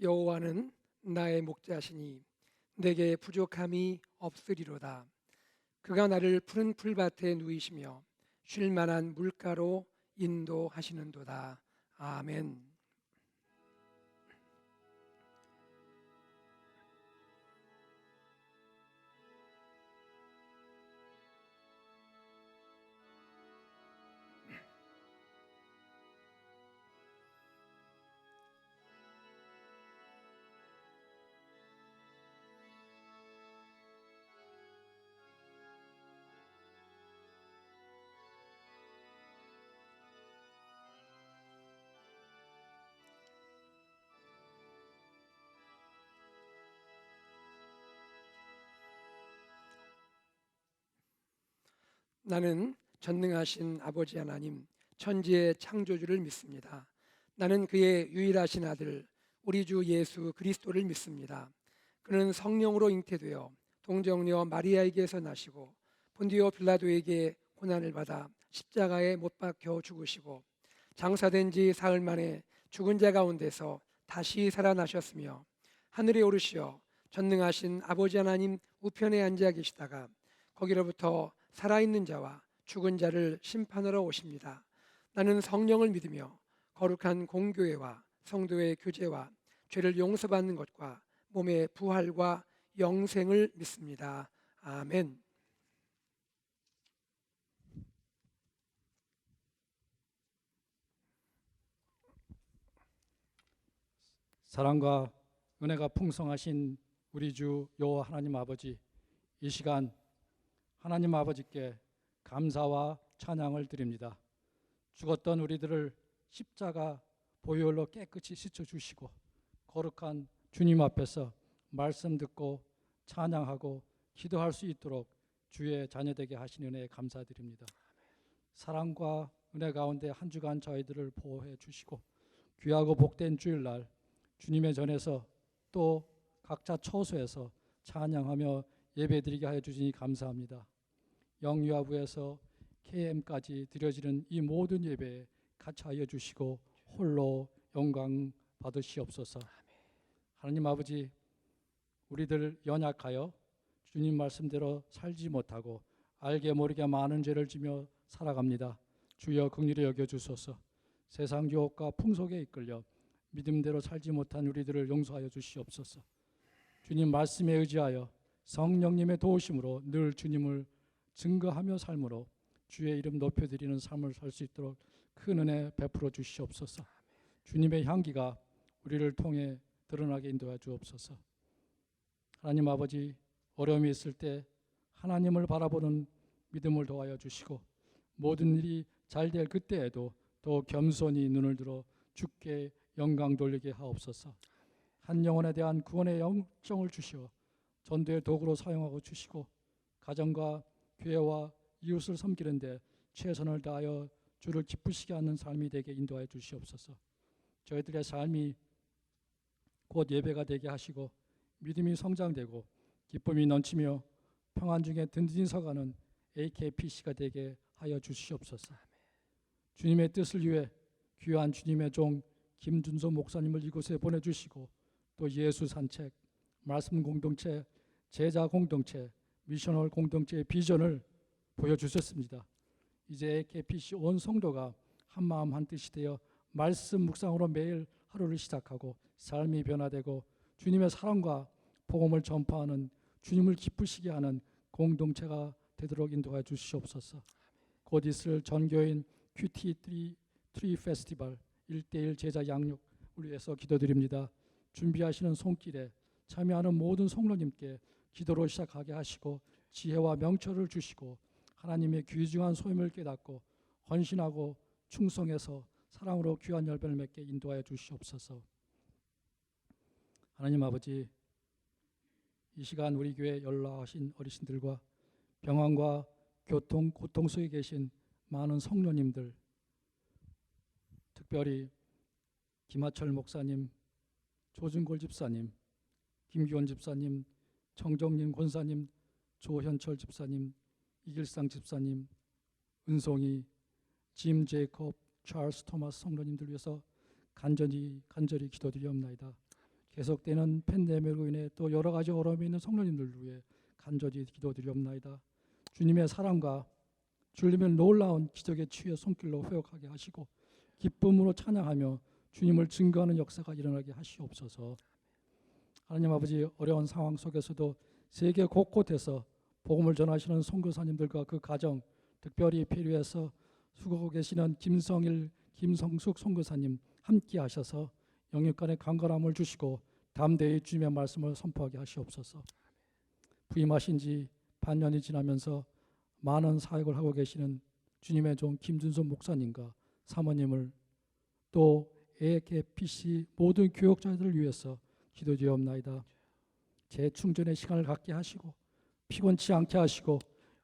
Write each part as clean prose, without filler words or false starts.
여호와는 나의 목자시니 내게 부족함이 없으리로다. 그가 나를 푸른 풀밭에 누이시며 쉴 만한 물가로 인도하시는도다. 아멘. 나는 전능하신 아버지 하나님, 천지의 창조주를 믿습니다. 나는 그의 유일하신 아들, 우리 주 예수 그리스도를 믿습니다. 그는 성령으로 잉태되어 동정녀 마리아에게서 나시고 본디오 빌라도에게 고난을 받아 십자가에 못 박혀 죽으시고 장사된 지 사흘 만에 죽은 자 가운데서 다시 살아나셨으며 하늘에 오르시어 전능하신 아버지 하나님 우편에 앉아 계시다가 거기로부터 살아있는 자와 죽은 자를 심판하러 오십니다. 나는 성령을 믿으며 거룩한 공교회와 성도의 교제와 죄를 용서받는 것과 몸의 부활과 영생을 믿습니다. 아멘. 사랑과 은혜가 풍성하신 우리 주 여호와 하나님 아버지, 이 시간 하나님 아버지께 감사와 찬양을 드립니다. 죽었던 우리들을 십자가 보혈로 깨끗이 씻어주시고 거룩한 주님 앞에서 말씀 듣고 찬양하고 기도할 수 있도록 주의 자녀되게 하신 은혜에 감사드립니다. 사랑과 은혜 가운데 한 주간 저희들을 보호해 주시고 귀하고 복된 주일날 주님의 전에서 또 각자 처소에서 찬양하며 예배드리게 하여 주시니 감사합니다. 영유아부에서 KM까지 드려지는 이 모든 예배에 같이 하여 주시고 홀로 영광 받으시옵소서. 하나님 아버지, 우리들 연약하여 주님 말씀대로 살지 못하고 알게 모르게 많은 죄를 지며 살아갑니다. 주여 긍휼히 여겨주소서. 세상 유혹과 풍속에 이끌려 믿음대로 살지 못한 우리들을 용서하여 주시옵소서. 주님 말씀에 의지하여 성령님의 도우심으로 늘 주님을 증거하며 삶으로 주의 이름 높여드리는 삶을 살 수 있도록 큰 은혜 베풀어 주시옵소서. 주님의 향기가 우리를 통해 드러나게 인도해 주옵소서. 하나님 아버지, 어려움이 있을 때 하나님을 바라보는 믿음을 도와여 주시고 모든 일이 잘 될 그때에도 더 겸손히 눈을 들어 주께 영광 돌리게 하옵소서. 한 영혼에 대한 구원의 영정을 주시어 전도의 도구로 사용하고 주시고 가정과 교회와 이웃을 섬기는데 최선을 다하여 주를 기쁘시게 하는 삶이 되게 인도하여 주시옵소서. 저희들의 삶이 곧 예배가 되게 하시고 믿음이 성장되고 기쁨이 넘치며 평안 중에 든든히 서가는 AKPC가 되게 하여 주시옵소서. 주님의 뜻을 위해 귀한 주님의 종 김준소 목사님을 이곳에 보내주시고 또 예수 산책, 말씀 공동체, 제자 공동체, 미셔널 공동체의 비전을 보여주셨습니다. 이제 AKPC 온 성도가 한마음 한뜻이 되어 말씀 묵상으로 매일 하루를 시작하고 삶이 변화되고 주님의 사랑과 복음을 전파하는 주님을 기쁘시게 하는 공동체가 되도록 인도해 주시옵소서. 곧 있을 전교인 QT3 페스티벌 1:1 제자 양육을 위해서 기도드립니다. 준비하시는 손길에 참여하는 모든 성도님께 기도로 시작하게 하시고 지혜와 명철을 주시고 하나님의 귀중한 소임을 깨닫고 헌신하고 충성해서 사랑으로 귀한 열매를 맺게 인도하여 주시옵소서. 하나님 아버지, 이 시간 우리 교회 연락하신 어르신들과 병환과 고통 속에 계신 많은 성도님들, 특별히 김하철 목사님, 조준골 집사님, 김기원 집사님, 정정님 권사님, 조현철 집사님, 이길상 집사님, 은송이, 짐 제이콥, 찰스 토마스 성도님들 위해서 간절히 기도드리옵나이다. 계속되는 팬데믹으로 인해 또 여러 가지 어려움이 있는 성도님들을 위해 간절히 기도드리옵나이다. 주님의 사랑과 주님의 놀라운 기적의 치유의 손길로 회복하게 하시고 기쁨으로 찬양하며 주님을 증거하는 역사가 일어나게 하시옵소서. 하나님 아버지, 어려운 상황 속에서도 세계 곳곳에서 복음을 전하시는 선교사님들과 그 가정, 특별히 페루에서 수고하고 계시는 김성일, 김성숙 선교사님 함께 하셔서 영육간의 강건함을 주시고 담대히 주님의 말씀을 선포하게 하시옵소서. 부임하신 지 반년이 지나면서 많은 사역을 하고 계시는 주님의 종 김준선 목사님과 사모님을 또 AKPC 모든 교역자들을 위해서 기도드리옵나이다. 재충전의 시간을 갖게 하시고 피곤치 않게 하시고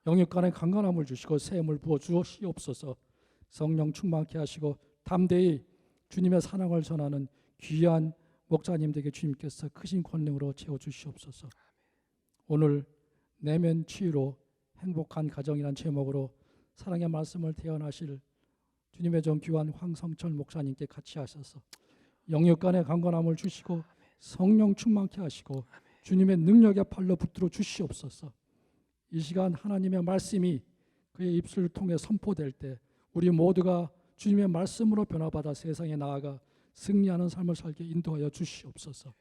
영육간의 강건함을 주시고 샘을 부어 주시옵소서. 성령 충만케 하시고 담대히 주님의 사랑을 전하는 귀한 목자님들에게 주님께서 크신 권능으로 채워주시옵소서. 오늘 내면 치유로 행복한 가정이란 제목으로 사랑의 말씀을 태어나실 주님의 종 귀한 황성철 목사님께 같이 하셔서 영육간의 강건함을 주시고 성령 충만케 하시고 주님의 능력의 팔로 붙들어 주시옵소서. 이 시간 하나님의 말씀이 그의 입술을 통해 선포될 때 우리 모두가 주님의 말씀으로 변화받아 세상에 나아가 승리하는 삶을 살게 인도하여 주시옵소서.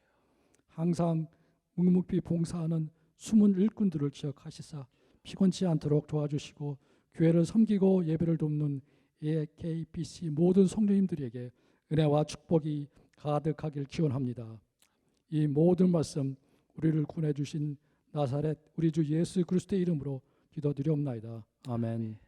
항상 묵묵히 봉사하는 숨은 일꾼들을 기억하시사 피곤치 않도록 도와주시고 교회를 섬기고 예배를 돕는 AKPC 모든 성도님들에게 은혜와 축복이 가득하길 기원합니다. 이 모든 말씀 우리를 구원해 주신 나사렛 우리 주 예수 그리스도의 이름으로 기도드리옵나이다. 아멘.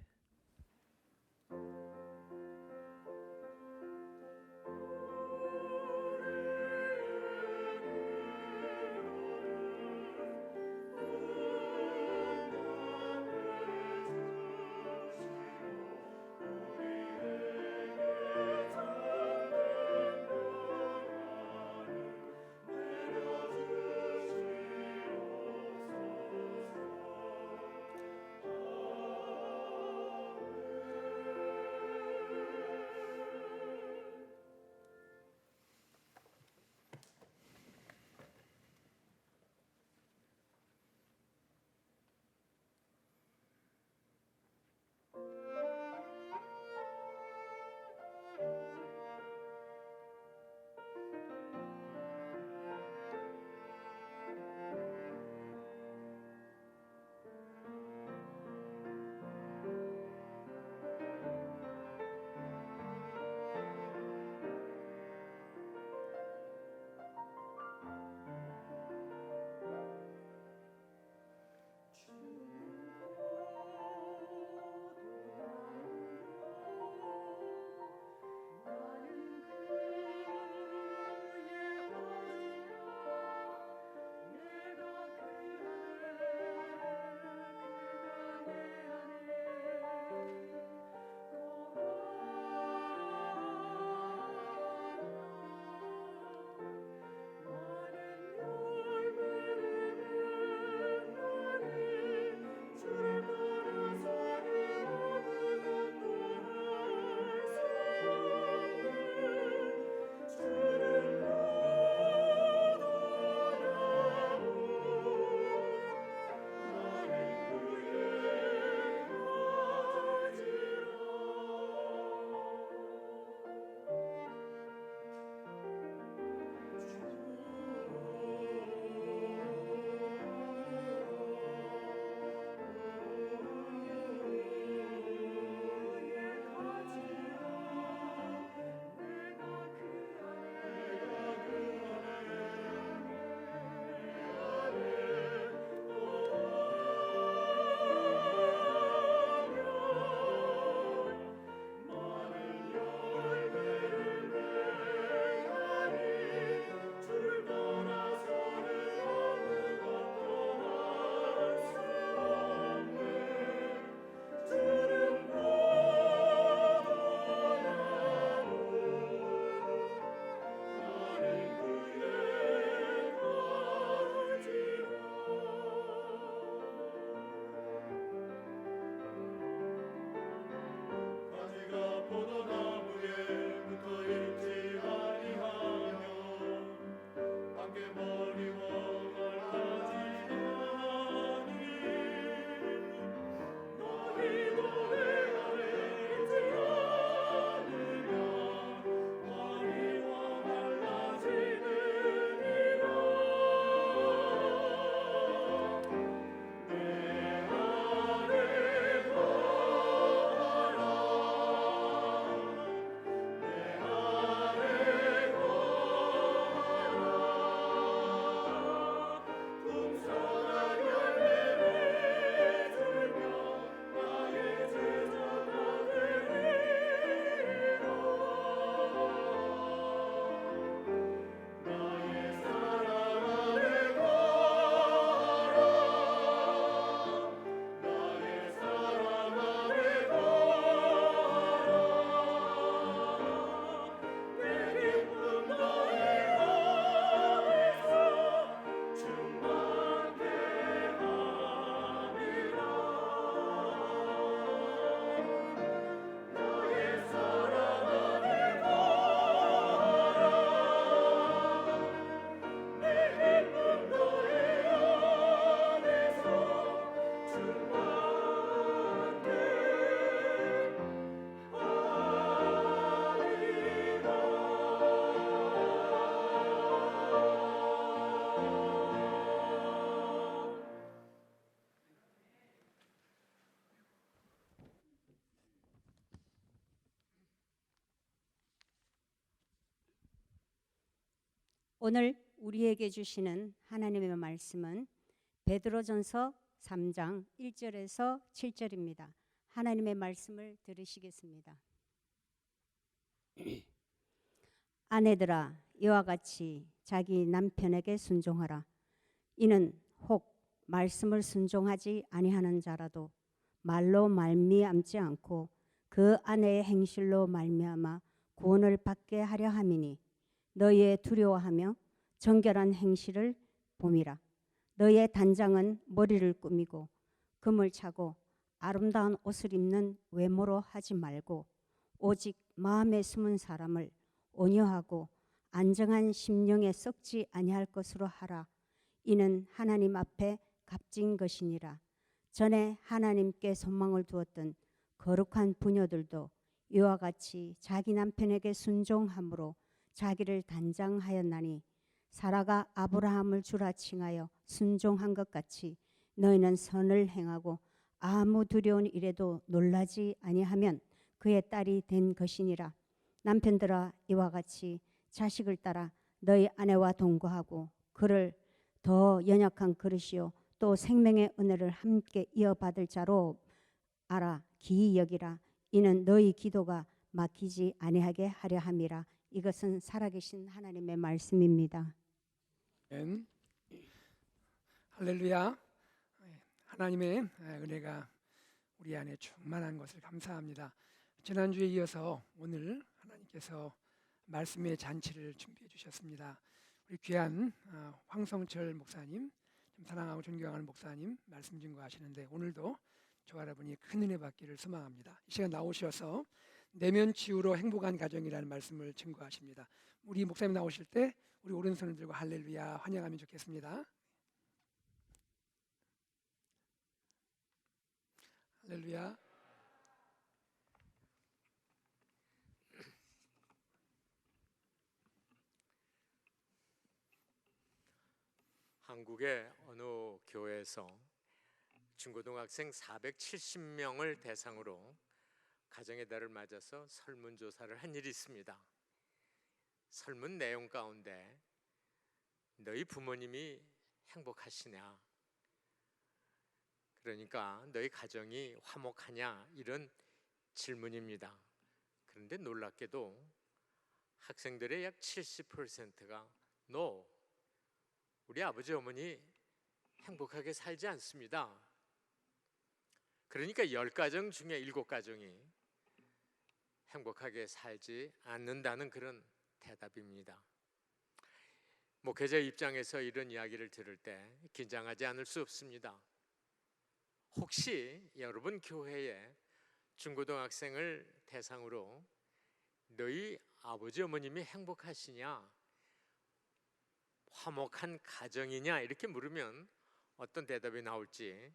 오늘 우리에게 주시는 하나님의 말씀은 베드로전서 3장 1절에서 7절입니다. 하나님의 말씀을 들으시겠습니다. 아내들아, 이와 같이 자기 남편에게 순종하라. 이는 혹 말씀을 순종하지 아니하는 자라도 말로 말미암지 않고 그 아내의 행실로 말미암아 구원을 받게 하려 함이니, 너희의 두려워하며 정결한 행실을 봄이라. 너희의 단장은 머리를 꾸미고 금을 차고 아름다운 옷을 입는 외모로 하지 말고, 오직 마음에 숨은 사람을 온유하고 안정한 심령에 썩지 아니할 것으로 하라. 이는 하나님 앞에 값진 것이니라. 전에 하나님께 소망을 두었던 거룩한 부녀들도 이와 같이 자기 남편에게 순종함으로 자기를 단장하였나니, 사라가 아브라함을 주라 칭하여 순종한 것 같이 너희는 선을 행하고 아무 두려운 일에도 놀라지 아니하면 그의 딸이 된 것이니라. 남편들아, 이와 같이 자식을 따라 너희 아내와 동거하고 그를 더 연약한 그릇이요 또 생명의 은혜를 함께 이어받을 자로 알아 기이 여기라. 이는 너희 기도가 막히지 아니하게 하려 함이라. 이것은 살아계신 하나님의 말씀입니다. 아멘. 할렐루야. 하나님의 은혜가 우리 안에 충만한 것을 감사합니다. 지난주에 이어서 오늘 하나님께서 말씀의 잔치를 준비해 주셨습니다. 우리 귀한 황성철 목사님, 사랑하고 존경하는 목사님 말씀 증거하시는데, 오늘도 저와 여러분이 큰 은혜 받기를 소망합니다. 이 시간 나오셔서 내면 치유로 행복한 가정이라는 말씀을 증거하십니다. 우리 목사님 나오실 때 우리 오른손을 들고 할렐루야 환영하면 좋겠습니다. 할렐루야. 한국의 어느 교회에서 중고등학생 470명을 대상으로 가정의 달을 맞아서 설문조사를 한 일이 있습니다. 설문 내용 가운데 너희 부모님이 행복하시냐, 그러니까 너희 가정이 화목하냐, 이런 질문입니다. 그런데 놀랍게도 학생들의 약 70%가 No, 우리 아버지 어머니 행복하게 살지 않습니다. 그러니까 10가정 중에 7가정이 행복하게 살지 않는다는 그런 대답입니다. 목회자 입장에서 이런 이야기를 들을 때 긴장하지 않을 수 없습니다. 혹시 여러분 교회에 중고등학생을 대상으로 너희 아버지 어머님이 행복하시냐, 화목한 가정이냐 이렇게 물으면 어떤 대답이 나올지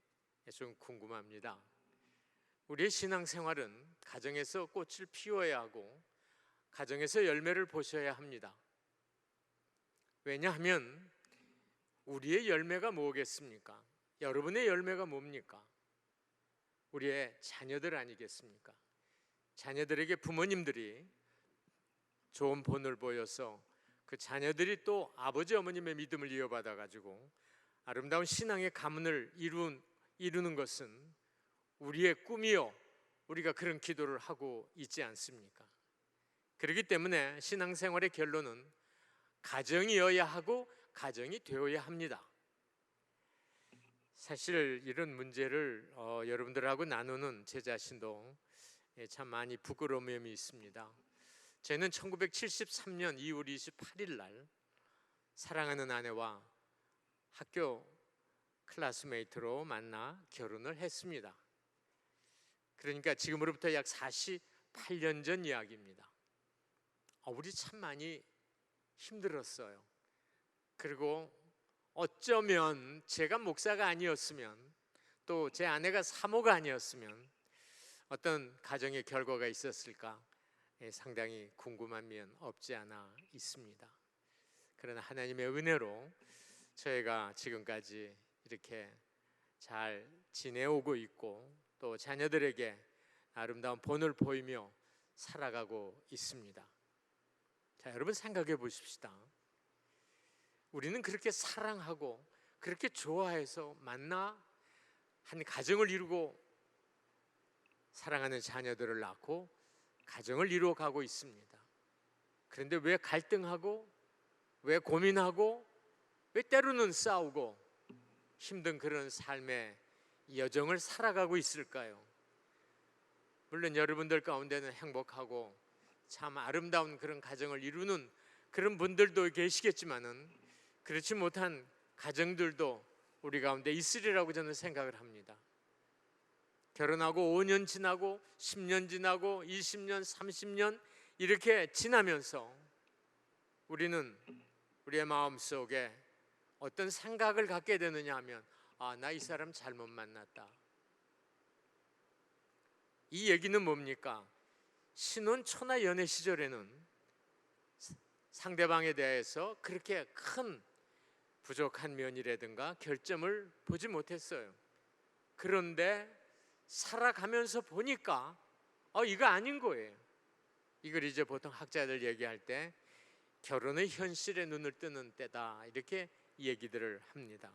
좀 궁금합니다. 우리의 신앙생활은 가정에서 꽃을 피워야 하고 가정에서 열매를 보셔야 합니다. 왜냐하면 우리의 열매가 뭐겠습니까? 여러분의 열매가 뭡니까? 우리의 자녀들 아니겠습니까? 자녀들에게 부모님들이 좋은 본을 보여서 그 자녀들이 또 아버지 어머님의 믿음을 이어받아 가지고 아름다운 신앙의 가문을 이루는 것은 우리의 꿈이요, 우리가 그런 기도를 하고 있지 않습니까? 그렇기 때문에 신앙생활의 결론은 가정이어야 하고 가정이 되어야 합니다. 사실 이런 문제를 여러분들하고 나누는 제 자신도 참 많이 부끄러움이 있습니다. 저는 1973년 2월 28일 날 사랑하는 아내와 학교 클래스메이트로 만나 결혼을 했습니다. 그러니까 지금으로부터 약 48년 전 이야기입니다. 우리 참 많이 힘들었어요. 그리고 어쩌면 제가 목사가 아니었으면, 또 제 아내가 사모가 아니었으면 어떤 가정의 결과가 있었을까 상당히 궁금한 면 없지 않아 있습니다. 그러나 하나님의 은혜로 저희가 지금까지 이렇게 잘 지내오고 있고 또 자녀들에게 아름다운 본을 보이며 살아가고 있습니다. 자, 여러분 생각해 보십시다. 우리는 그렇게 사랑하고 그렇게 좋아해서 만나 한 가정을 이루고 사랑하는 자녀들을 낳고 가정을 이루어가고 있습니다. 그런데 왜 갈등하고, 왜 고민하고, 왜 때로는 싸우고 힘든 그런 삶의 여정을 살아가고 있을까요? 물론 여러분들 가운데는 행복하고 참 아름다운 그런 가정을 이루는 그런 분들도 계시겠지만은 그렇지 못한 가정들도 우리 가운데 있으리라고 저는 생각을 합니다. 결혼하고 5년 지나고 10년 지나고 20년, 30년 이렇게 지나면서 우리는 우리의 마음속에 어떤 생각을 갖게 되느냐 하면 나 이 사람 잘못 만났다. 이 얘기는 뭡니까? 신혼 초나 연애 시절에는 상대방에 대해서 그렇게 큰 부족한 면이라든가 결점을 보지 못했어요. 그런데 살아가면서 보니까 이거 아닌 거예요. 이걸 이제 보통 학자들 얘기할 때 결혼의 현실에 눈을 뜨는 때다 이렇게 얘기들을 합니다.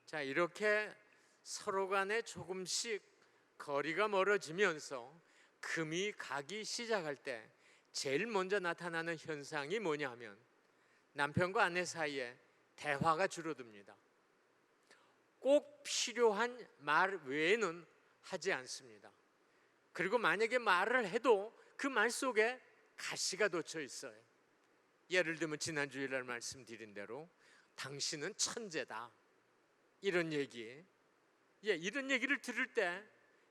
자, 이렇게 서로 간에 조금씩 거리가 멀어지면서 금이 가기 시작할 때 제일 먼저 나타나는 현상이 뭐냐 하면 남편과 아내 사이에 대화가 줄어듭니다. 꼭 필요한 말 외에는 하지 않습니다. 그리고 만약에 말을 해도 그 말 속에 가시가 돋쳐 있어요. 예를 들면 지난 주일날 말씀드린 대로 당신은 천재다 이런 얘기, 이런 얘기를 들을 때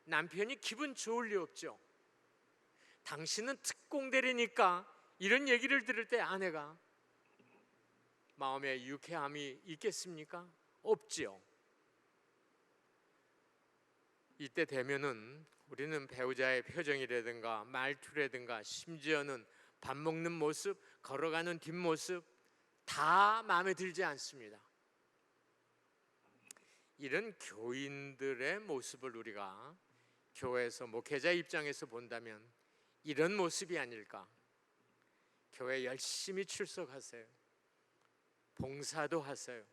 남편이 기분 좋을 리 없죠. 당신은 특공대리니까 이런 얘기를 들을 때 아내가 마음에 유쾌함이 있겠습니까? 없지요. 이때 되면은 우리는 배우자의 표정이라든가 말투라든가 심지어는 밥 먹는 모습, 걸어가는 뒷모습 다 마음에 들지 않습니다. 이런 교인들의 모습을 우리가 교회에서 목회자 입장에서 본다면 이런 모습이 아닐까. 교회 열심히 출석하세요. 봉사도 하세요.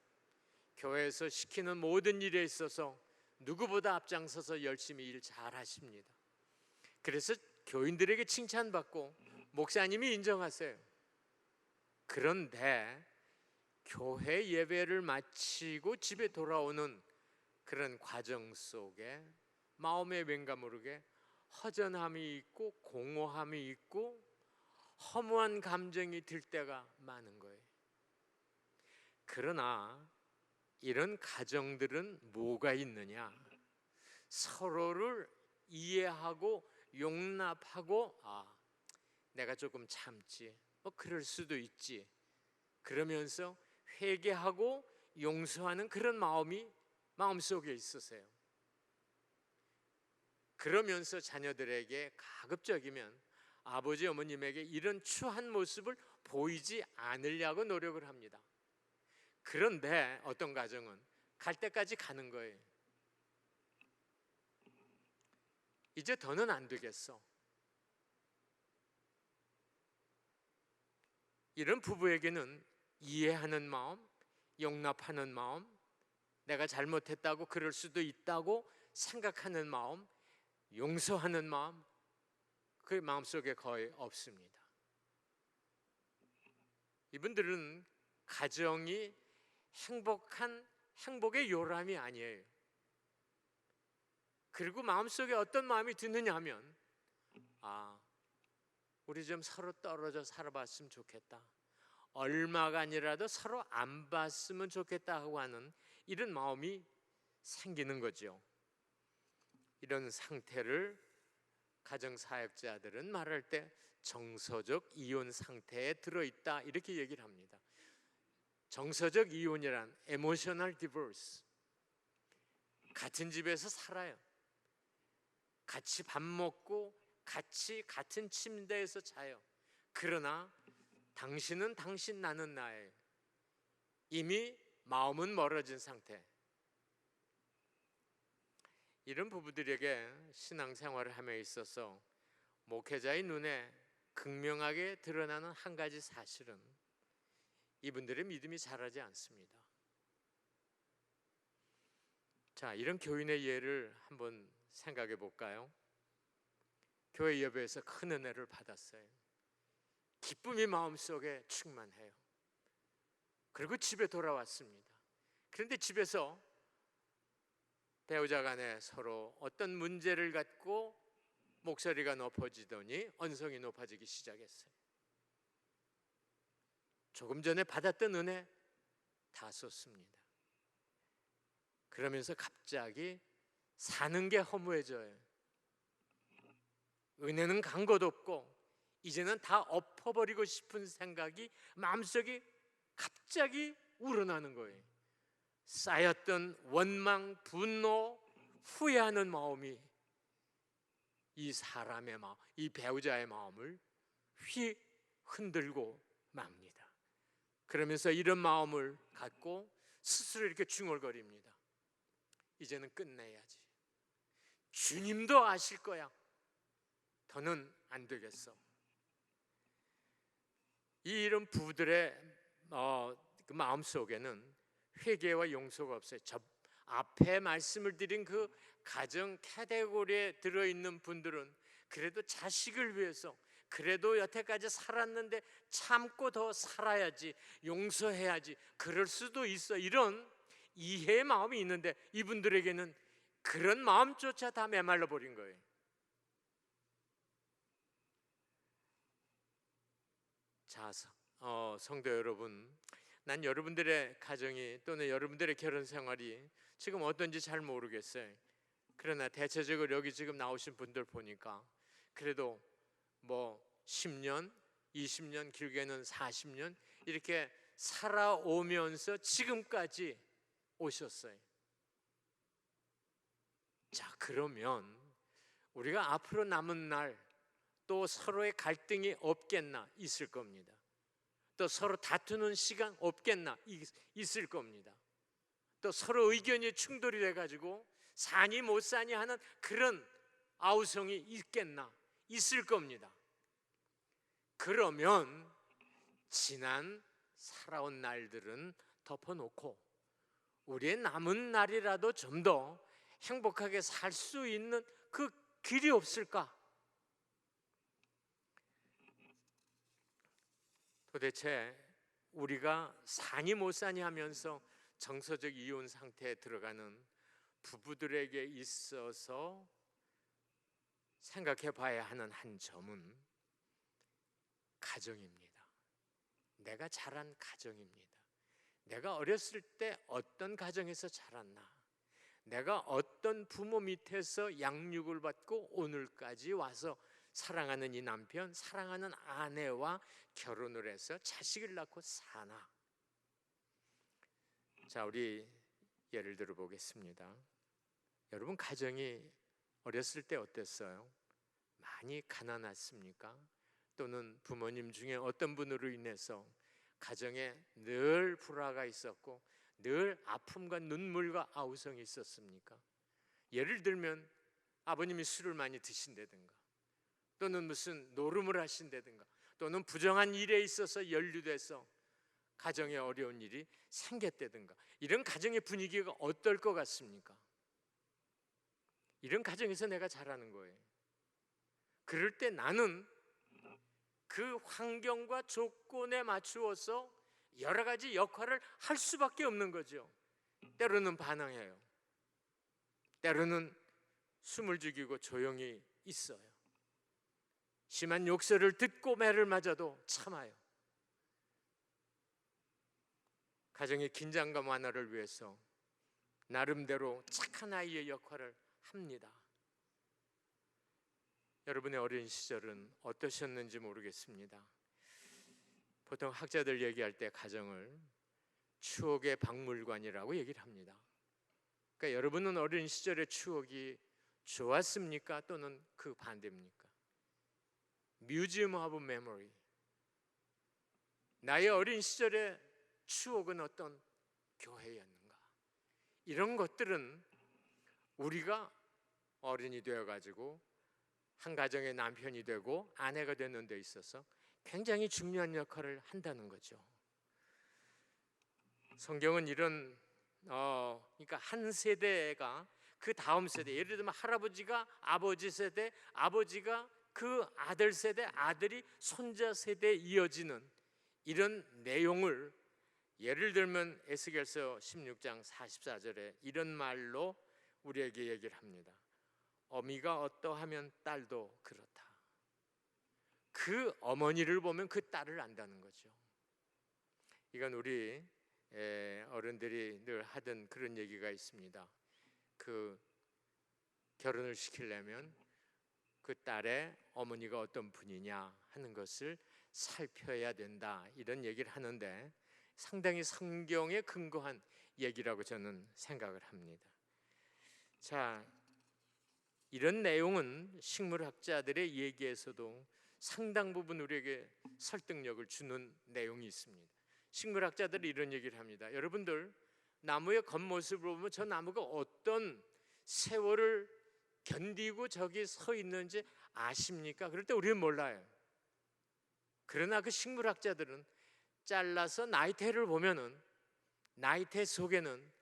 교회에서 시키는 모든 일에 있어서 누구보다 앞장서서 열심히 일 잘하십니다. 그래서 교인들에게 칭찬받고 목사님이 인정하세요. 그런데 교회 예배를 마치고 집에 돌아오는 그런 과정 속에 마음에 왠가 모르게 허전함이 있고 공허함이 있고 허무한 감정이 들 때가 많은 거예요. 그러나 이런 가정들은 뭐가 있느냐? 서로를 이해하고 용납하고 내가 조금 참지, 그럴 수도 있지, 그러면서 회개하고 용서하는 그런 마음이 마음속에 있으세요. 그러면서 자녀들에게 가급적이면 아버지 어머님에게 이런 추한 모습을 보이지 않으려고 노력을 합니다. 그런데 어떤 가정은 갈 때까지 가는 거예요. 이제 더는 안 되겠어. 이런 부부에게는 이해하는 마음, 용납하는 마음, 내가 잘못했다고 그럴 수도 있다고 생각하는 마음, 용서하는 마음, 그 마음속에 거의 없습니다. 이분들은 가정이 행복의 요람이 아니에요. 그리고 마음속에 어떤 마음이 드느냐 하면 우리 좀 서로 떨어져 살아봤으면 좋겠다, 얼마간이라도 서로 안 봤으면 좋겠다 하고 하는 이런 마음이 생기는 거죠. 이런 상태를 가정사역자들은 말할 때 정서적 이혼 상태에 들어있다 이렇게 얘기를 합니다. 정서적 이혼이란 emotional divorce, 같은 집에서 살아요. 같이 밥 먹고 같은 침대에서 자요. 그러나 당신은 당신, 나는 나예요. 이미 마음은 멀어진 상태. 이런 부부들에게 신앙생활을 함에 있어서 목회자의 눈에 극명하게 드러나는 한 가지 사실은 이분들의 믿음이 자라지 않습니다. 자, 이런 교인의 예를 한번 생각해 볼까요? 교회 예배에서 큰 은혜를 받았어요. 기쁨이 마음속에 충만해요. 그리고 집에 돌아왔습니다. 그런데 집에서 배우자 간에 서로 어떤 문제를 갖고 목소리가 높아지더니 언성이 높아지기 시작했어요. 조금 전에 받았던 은혜 다 썼습니다. 그러면서 갑자기 사는 게 허무해져요. 은혜는 간 것 없고 이제는 다 엎어버리고 싶은 생각이 마음속에 갑자기 우러나는 거예요. 쌓였던 원망, 분노, 후회하는 마음이 이 사람의 마음, 이 배우자의 마음을 흔들고 맙니다. 그러면서 이런 마음을 갖고 스스로 이렇게 중얼거립니다. 이제는 끝내야지. 주님도 아실 거야. 더는 안 되겠어. 이런 부부들의 그 마음 속에는 회개와 용서가 없어요. 저 앞에 말씀을 드린 그 가정 카테고리에 들어있는 분들은 그래도 자식을 위해서, 그래도 여태까지 살았는데 참고 더 살아야지, 용서해야지, 그럴 수도 있어, 이런 이해의 마음이 있는데 이분들에게는 그런 마음조차 다 메말라 버린 거예요. 자, 성도 여러분, 난 여러분들의 가정이 또는 여러분들의 결혼 생활이 지금 어떤지 잘 모르겠어요. 그러나 대체적으로 여기 지금 나오신 분들 보니까 그래도 뭐 10년, 20년, 길게는 40년 이렇게 살아오면서 지금까지 오셨어요. 자, 그러면 우리가 앞으로 남은 날 또 서로의 갈등이 없겠나? 있을 겁니다. 또 서로 다투는 시간 없겠나? 있을 겁니다. 또 서로 의견이 충돌이 돼가지고 사니 못 사니 하는 그런 아우성이 있겠나? 있을 겁니다. 그러면 지난 살아온 날들은 덮어놓고 우리의 남은 날이라도 좀 더 행복하게 살 수 있는 그 길이 없을까? 도대체 우리가 사니 못 사니 하면서 정서적 이혼 상태에 들어가는 부부들에게 있어서 생각해 봐야 하는 한 점은 가정입니다. 내가 자란 가정입니다. 내가 어렸을 때 어떤 가정에서 자랐나? 내가 어떤 부모 밑에서 양육을 받고 오늘까지 와서 사랑하는 이 남편, 사랑하는 아내와 결혼을 해서 자식을 낳고 사나? 자, 우리 예를 들어 보겠습니다. 여러분 가정이 어렸을 때 어땠어요? 많이 가난했습니까? 또는 부모님 중에 어떤 분으로 인해서 가정에 늘 불화가 있었고 늘 아픔과 눈물과 아우성이 있었습니까? 예를 들면 아버님이 술을 많이 드신다든가 또는 무슨 노름을 하신다든가 또는 부정한 일에 있어서 연루돼서 가정에 어려운 일이 생겼다든가 이런 가정의 분위기가 어떨 것 같습니까? 이런 가정에서 내가 자라는 거예요. 그럴 때 나는 그 환경과 조건에 맞추어서 여러 가지 역할을 할 수밖에 없는 거죠. 때로는 반항해요. 때로는 숨을 죽이고 조용히 있어요. 심한 욕설을 듣고 매를 맞아도 참아요. 가정의 긴장감 완화를 위해서 나름대로 착한 아이의 역할을 합니다. 여러분의 어린 시절은 어떠셨는지 모르겠습니다. 보통 학자들 얘기할 때 가정을 추억의 박물관이라고 얘기를 합니다. 그러니까 여러분은 어린 시절의 추억이 좋았습니까? 또는 그 반대입니까? Museum of Memory. 나의 어린 시절의 추억은 어떤 교회였는가? 이런 것들은 우리가 어른이 되어가지고 한 가정의 남편이 되고 아내가 되는 데 있어서 굉장히 중요한 역할을 한다는 거죠. 성경은 이런 그러니까 한 세대가 그 다음 세대, 예를 들면 할아버지가 아버지 세대, 아버지가 그 아들 세대, 아들이 손자 세대에 이어지는 이런 내용을 예를 들면 에스겔서 16장 44절에 이런 말로 우리에게 얘기를 합니다. 어미가 어떠하면 딸도 그렇다. 그 어머니를 보면 그 딸을 안다는 거죠. 이건 우리 어른들이 늘 하던 그런 얘기가 있습니다. 그 결혼을 시키려면 그 딸의 어머니가 어떤 분이냐 하는 것을 살펴야 된다, 이런 얘기를 하는데 상당히 성경에 근거한 얘기라고 저는 생각을 합니다. 자, 이런 내용은 식물학자들의 얘기에서도 상당 부분 우리에게 설득력을 주는 내용이 있습니다. 식물학자들이 이런 얘기를 합니다. 여러분들, 나무의 겉모습을 보면 저 나무가 어떤 세월을 견디고 저기 서 있는지 아십니까? 그럴 때 우리는 몰라요. 그러나 그 식물학자들은 잘라서 나이테를 보면은 나이테 속에는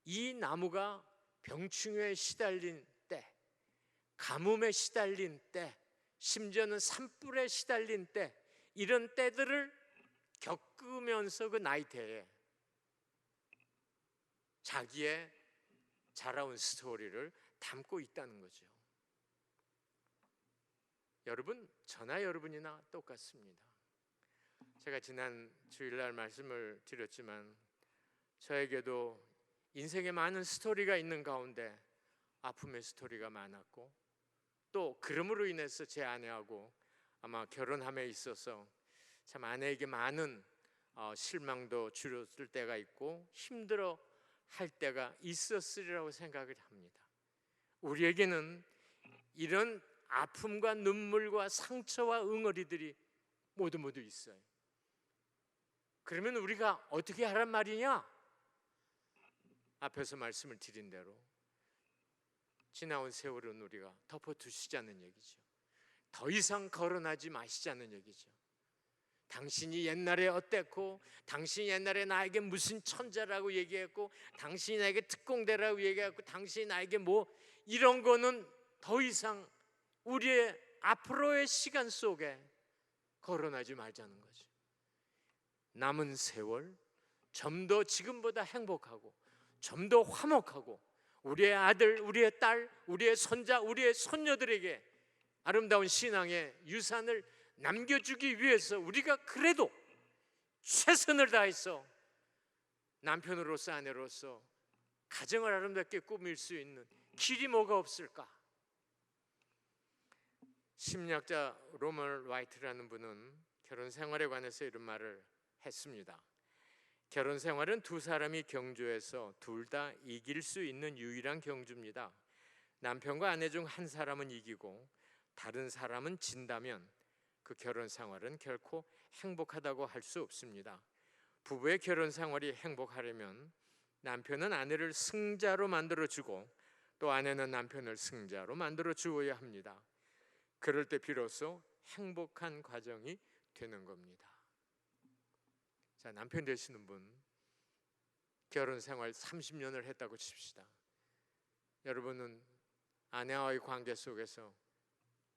이 나무가 병충해에 시달린 때, 가뭄에 시달린 때, 심지어는 산불에 시달린 때, 이런 때들을 겪으면서 그 나이테에 자기의 자라온 스토리를 담고 있다는 거죠. 여러분, 저나 여러분이나 똑같습니다. 제가 지난 주일날 말씀을 드렸지만 저에게도 인생에 많은 스토리가 있는 가운데 아픔의 스토리가 많았고, 또 그럼으로 인해서 제 아내하고 아마 결혼함에 있어서 참 아내에게 많은 실망도 주었을 때가 있고 힘들어 할 때가 있었으리라고 생각을 합니다. 우리에게는 이런 아픔과 눈물과 상처와 응어리들이 모두 있어요. 그러면 우리가 어떻게 하란 말이냐? 앞에서 말씀을 드린 대로 지나온 세월은 우리가 덮어두시자는 얘기죠. 더 이상 거론하지 마시자는 얘기죠. 당신이 옛날에 어땠고, 당신이 옛날에 나에게 무슨 천재라고 얘기했고, 당신이 나에게 특공대라고 얘기했고, 당신이 나에게 뭐 이런 거는 더 이상 우리의 앞으로의 시간 속에 거론하지 말자는 거죠. 남은 세월 좀 더 지금보다 행복하고 좀 더 화목하고 우리의 아들, 우리의 딸, 우리의 손자, 우리의 손녀들에게 아름다운 신앙의 유산을 남겨주기 위해서 우리가 그래도 최선을 다해서 남편으로서 아내로서 가정을 아름답게 꾸밀 수 있는 길이 뭐가 없을까? 심리학자 로멀 화이트라는 분은 결혼 생활에 관해서 이런 말을 했습니다. 결혼 생활은 두 사람이 경주해서 둘 다 이길 수 있는 유일한 경주입니다. 남편과 아내 중 한 사람은 이기고 다른 사람은 진다면 그 결혼 생활은 결코 행복하다고 할 수 없습니다. 부부의 결혼 생활이 행복하려면 남편은 아내를 승자로 만들어주고 또 아내는 남편을 승자로 만들어 주어야 합니다. 그럴 때 비로소 행복한 과정이 되는 겁니다. 자, 남편 되시는 분 결혼 생활 30년을 했다고 칩시다. 여러분은 아내와의 관계 속에서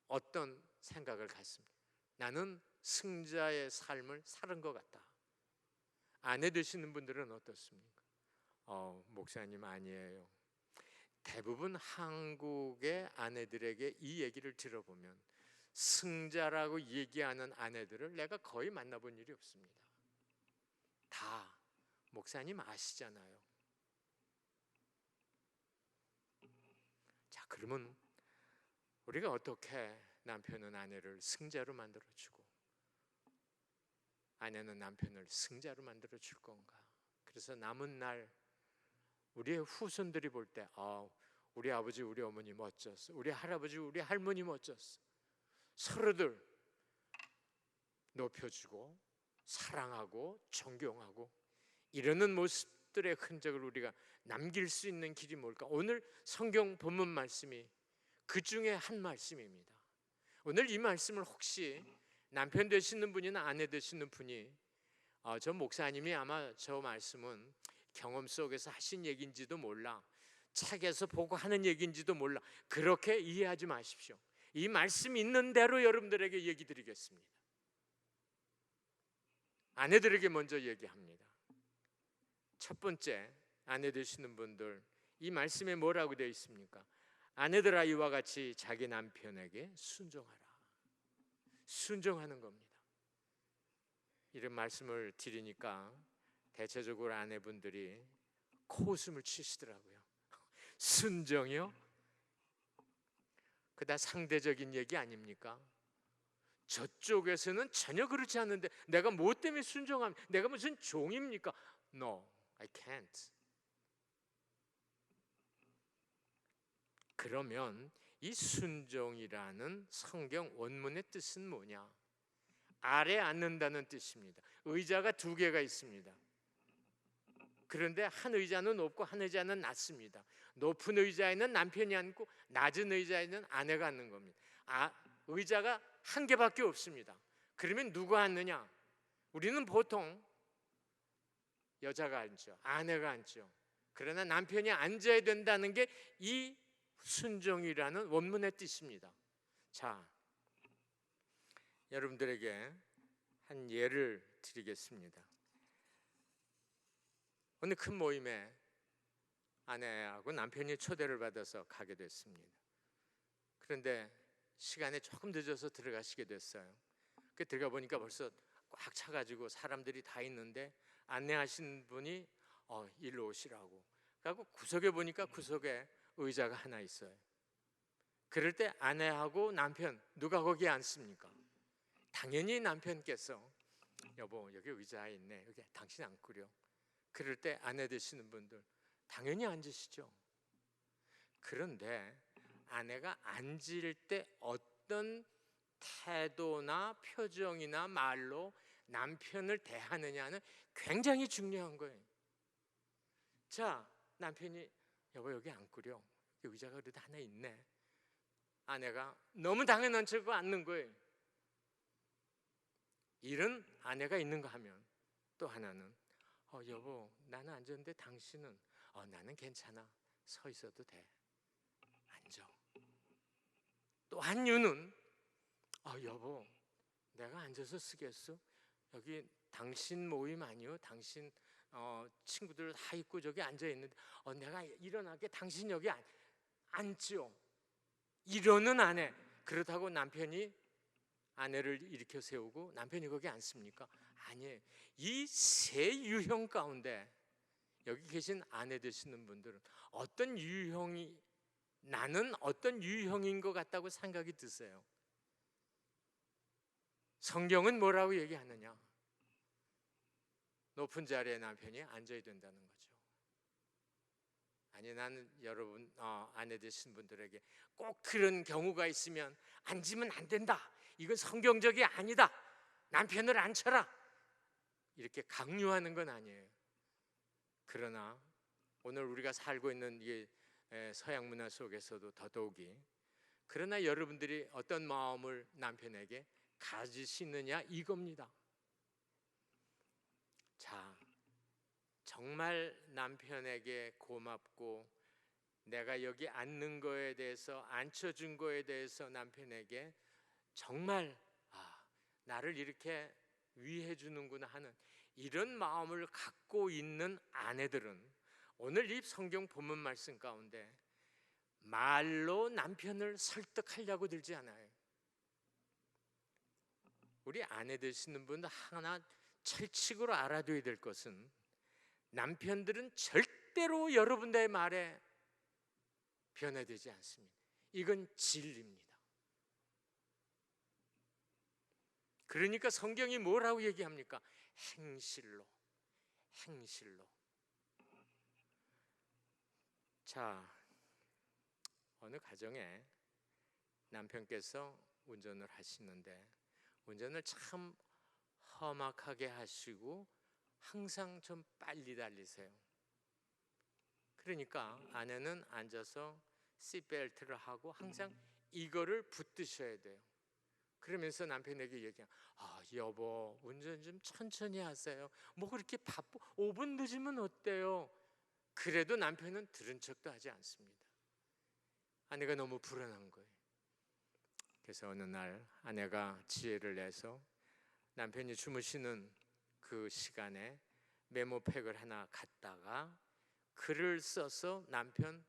어떤 생각을 갖습니까? 나는 승자의 삶을 살은 것 같다. 아내 되시는 분들은 어떻습니까? 목사님 아니에요. 대부분 한국의 아내들에게 이 얘기를 들어보면 승자라고 얘기하는 아내들을 내가 거의 만나본 일이 없습니다. 다 목사님 아시잖아요. 자, 그러면 우리가 어떻게 남편은 아내를 승자로 만들어주고 아내는 남편을 승자로 만들어줄 건가? 그래서 남은 날 우리의 후손들이 볼 때 우리 아버지 우리 어머니 멋졌어, 우리 할아버지 우리 할머니 멋졌어, 서로들 높여주고 사랑하고 존경하고 이러는 모습들의 흔적을 우리가 남길 수 있는 길이 뭘까? 오늘 성경 본문 말씀이 그 중에 한 말씀입니다. 오늘 이 말씀을 혹시 남편 되시는 분이나 아내 되시는 분이 저 목사님이 아마 저 말씀은 경험 속에서 하신 얘기인지도 몰라, 책에서 보고 하는 얘기인지도 몰라, 그렇게 이해하지 마십시오. 이 말씀 있는 대로 여러분들에게 얘기 드리겠습니다. 아내들에게 먼저 얘기합니다. 첫 번째, 아내 되시는 분들, 이 말씀에 뭐라고 되어 있습니까? 아내들아 이와 같이 자기 남편에게 순종하라. 순종하는 겁니다. 이런 말씀을 드리니까 대체적으로 아내분들이 코웃음을 치시더라고요. 순종이요? 그다 상대적인 얘기 아닙니까? 저쪽에서는 전혀 그렇지 않는데 내가 뭐 때문에 순종합니까? 내가 무슨 종입니까? No, I can't. 그러면 이 순종이라는 성경 원문의 뜻은 뭐냐? 아래 앉는다는 뜻입니다. 의자가 두 개가 있습니다. 그런데 한 의자는 높고 한 의자는 낮습니다. 높은 의자에는 남편이 앉고 낮은 의자에는 아내가 앉는 겁니다. 의자가 한 개밖에 없습니다. 그러면 누가 앉느냐? 우리는 보통 여자가 앉죠. 아내가 앉죠. 그러나 남편이 앉아야 된다는 게 이 순종이라는 원문의 뜻입니다. 자, 여러분들에게 한 예를 드리겠습니다. 어느 큰 모임에 아내하고 남편이 초대를 받아서 가게 됐습니다. 그런데 시간에 조금 늦어서 들어가시게 됐어요. 그 들어가 보니까 벌써 꽉 차가지고 사람들이 다 있는데 안내하신 분이 일로 오시라고. 그리고 구석에 보니까 구석에 의자가 하나 있어요. 그럴 때 아내하고 남편 누가 거기에 앉습니까? 당연히 남편께서 여보 여기 의자 있네. 여기 당신 앉구려. 그럴 때 아내 되시는 분들 당연히 앉으시죠. 그런데 아내가 앉을 때 어떤 태도나 표정이나 말로 남편을 대하느냐는 굉장히 중요한 거예요. 자, 남편이 여보 여기 앉구려. 여기 의자가 그래도 하나 있네. 아내가 너무 당연한 척하고 앉는 거예요. 이런 아내가 있는가 하면 또 하나는 여보 나는 앉았는데 당신은 나는 괜찮아. 서 있어도 돼. 앉아. 또 한 이유는 여보 내가 앉아서 쓰겠어? 여기 당신 모임 아니요? 당신 친구들 다 있고 저기 앉아 있는데 내가 일어나게 당신 여기 앉죠. 이러는 아내. 그렇다고 남편이 아내를 일으켜 세우고 남편이 거기 앉습니까? 아니에요. 이 세 유형 가운데 여기 계신 아내 되시는 분들은 어떤 유형이 나는 어떤 유형인 것 같다고 생각이 드세요? 성경은 뭐라고 얘기하느냐? 높은 자리에 남편이 앉아야 된다는 거죠. 아니 나는 여러분 아내 되신 분들에게 꼭 그런 경우가 있으면 앉으면 안 된다. 이건 성경적이 아니다. 남편을 앉혀라. 이렇게 강요하는 건 아니에요. 그러나 오늘 우리가 살고 있는 이 서양 문화 속에서도 더더욱이 그러나 여러분들이 어떤 마음을 남편에게 가지시느냐 이겁니다. 자, 정말 남편에게 고맙고 내가 여기 앉는 거에 대해서 앉혀준 거에 대해서 남편에게 정말 나를 이렇게 위해 주는구나 하는 이런 마음을 갖고 있는 아내들은 오늘 이 성경 본문 말씀 가운데 말로 남편을 설득하려고 들지 않아요. 우리 아내 되시는 분들 하나 철칙으로 알아둬야 될 것은 남편들은 절대로 여러분들의 말에 변화되지 않습니다. 이건 진리입니다. 그러니까 성경이 뭐라고 얘기합니까? 행실로. 자, 어느 가정에 남편께서 운전을 하시는데 운전을 참 험악하게 하시고 항상 좀 빨리 달리세요. 그러니까 아내는 앉아서 시트벨트를 하고 항상 이거를 붙드셔야 돼요. 그러면서 남편에게 얘기해. 여보, 운전 좀 천천히 하세요. 뭐 그렇게 바쁘 5분 늦으면 어때요? 그래도 남편은 들은 척도 하지 않습니다. 아내가 너무 불안한 거예요. 그래서 어느 날 아내가 지혜를 내서 남편이 주무시는 그 시간에 메모팩을 하나 갖다가 글을 써서 남편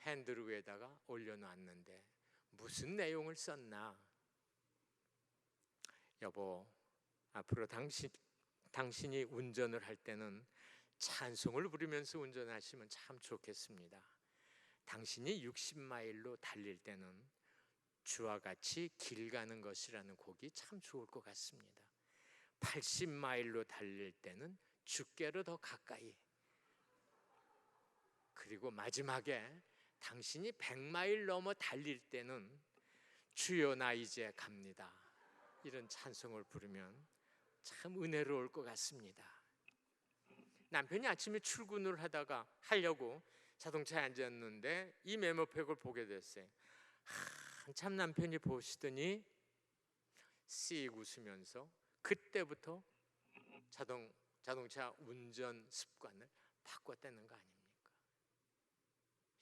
핸들 위에다가 올려놨는데 무슨 내용을 썼나? 여보, 앞으로 당신이 운전을 할 때는 찬송을 부르면서 운전하시면 참 좋겠습니다. 당신이 60마일로 달릴 때는 주와 같이 길 가는 것이라는 곡이 참 좋을 것 같습니다. 80마일로 달릴 때는 주께로 더 가까이. 그리고 마지막에 당신이 100마일 넘어 달릴 때는 주여 나 이제 갑니다. 이런 찬송을 부르면 참 은혜로울 것 같습니다. 남편이 아침에 출근을 하려고 자동차에 앉았는데 이 메모팩을 보게 됐어요. 한참 남편이 보시더니 씩 웃으면서 그때부터 자동차 운전 습관을 바꿨다는 거 아닙니까?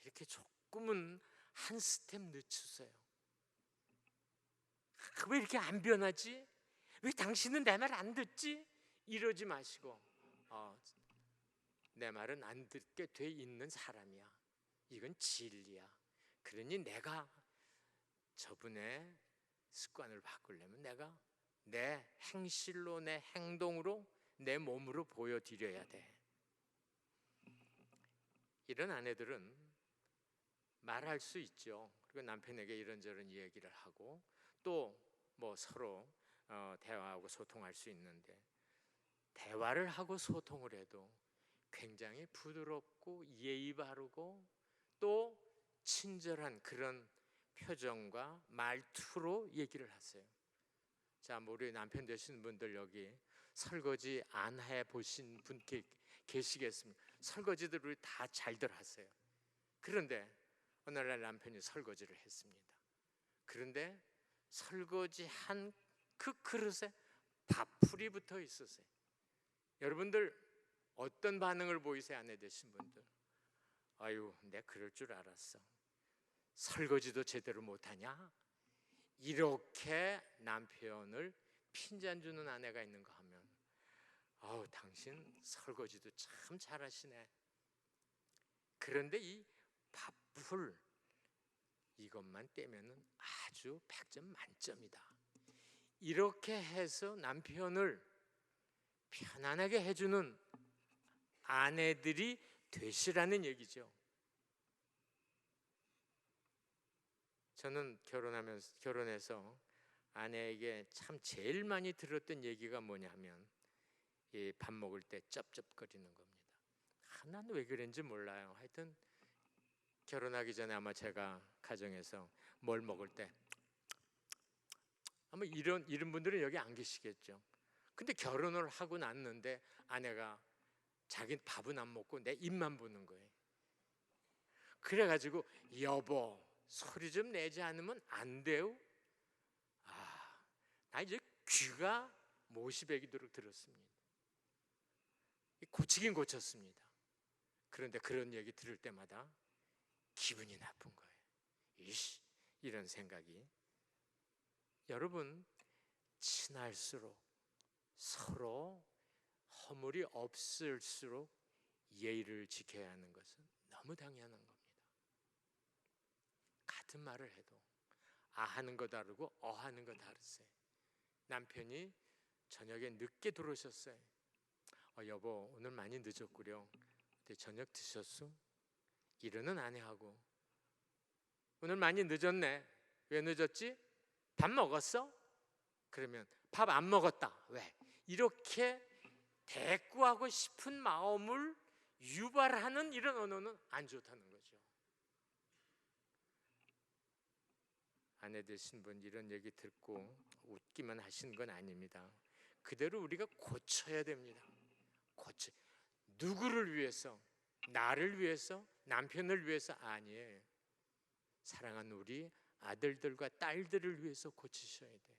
이렇게 조금은 한 스텝 늦추세요. 왜 이렇게 안 변하지? 왜 당신은 내 말 안 듣지? 이러지 마시고 내 말은 안 듣게 돼 있는 사람이야. 이건 진리야. 그러니 내가 저분의 습관을 바꾸려면 내가 내 행실로, 내 행동으로, 내 몸으로 보여드려야 돼. 이런 아내들은 말할 수 있죠. 그리고 남편에게 이런저런 얘기를 하고 또 뭐 서로 대화하고 소통할 수 있는데, 대화를 하고 소통을 해도 굉장히 부드럽고 예의 바르고 또 친절한 그런 표정과 말투로 얘기를 하세요. 자, 우리 남편 되시는 분들 여기 설거지 안 해보신 분 계시겠습니까? 설거지들 우리 다 잘들 하세요. 그런데 어느 날 남편이 설거지를 했습니다. 그런데 설거지한 그 그릇에 밥풀이 붙어 있었어요. 여러분들 어떤 반응을 보이세요? 아내 되신 분들. 아유, 내 그럴 줄 알았어. 설거지도 제대로 못하냐? 이렇게 남편을 핀잔 주는 아내가 있는가 하면 당신 설거지도 참 잘하시네. 그런데 이 밥풀 이것만 떼면은 아주 100점 만점이다. 이렇게 해서 남편을 편안하게 해주는 아내들이 되시라는 얘기죠. 저는 결혼해서 아내에게 참 제일 많이 들었던 얘기가 뭐냐면 이 밥 먹을 때 쩝쩝거리는 겁니다. 난 왜 그런지 몰라요. 하여튼 결혼하기 전에 아마 제가 가정에서 뭘 먹을 때 아마 이런 분들은 여기 안 계시겠죠. 근데 결혼을 하고 났는데 아내가 자기 밥은 안 먹고 내 입만 보는 거예요. 그래가지고 여보 소리 좀 내지 않으면 안 돼요? 나 이제 귀가 못이 베기도록 들었습니다. 고치긴 고쳤습니다. 그런데 그런 얘기 들을 때마다 기분이 나쁜 거예요. 이런 생각이. 여러분, 친할수록 서로 허물이 없을수록 예의를 지켜야 하는 것은 너무 당연한 겁니다. 같은 말을 해도 아하는 거 다르고 어하는 거 다르세요. 남편이 저녁에 늦게 들어오셨어요. 여보 오늘 많이 늦었구려. 근데 저녁 드셨어? 이러는 아내하고 오늘 많이 늦었네. 왜 늦었지? 밥 먹었어? 그러면 밥 안 먹었다. 왜? 이렇게 대꾸하고 싶은 마음을 유발하는 이런 언어는 안 좋다는 거죠. 아내 되신 분 이런 얘기 듣고 웃기만 하시는 건 아닙니다. 그대로 우리가 고쳐야 됩니다. 누구를 위해서? 나를 위해서? 남편을 위해서? 아니에요. 사랑하는 우리 아들들과 딸들을 위해서 고치셔야 돼요.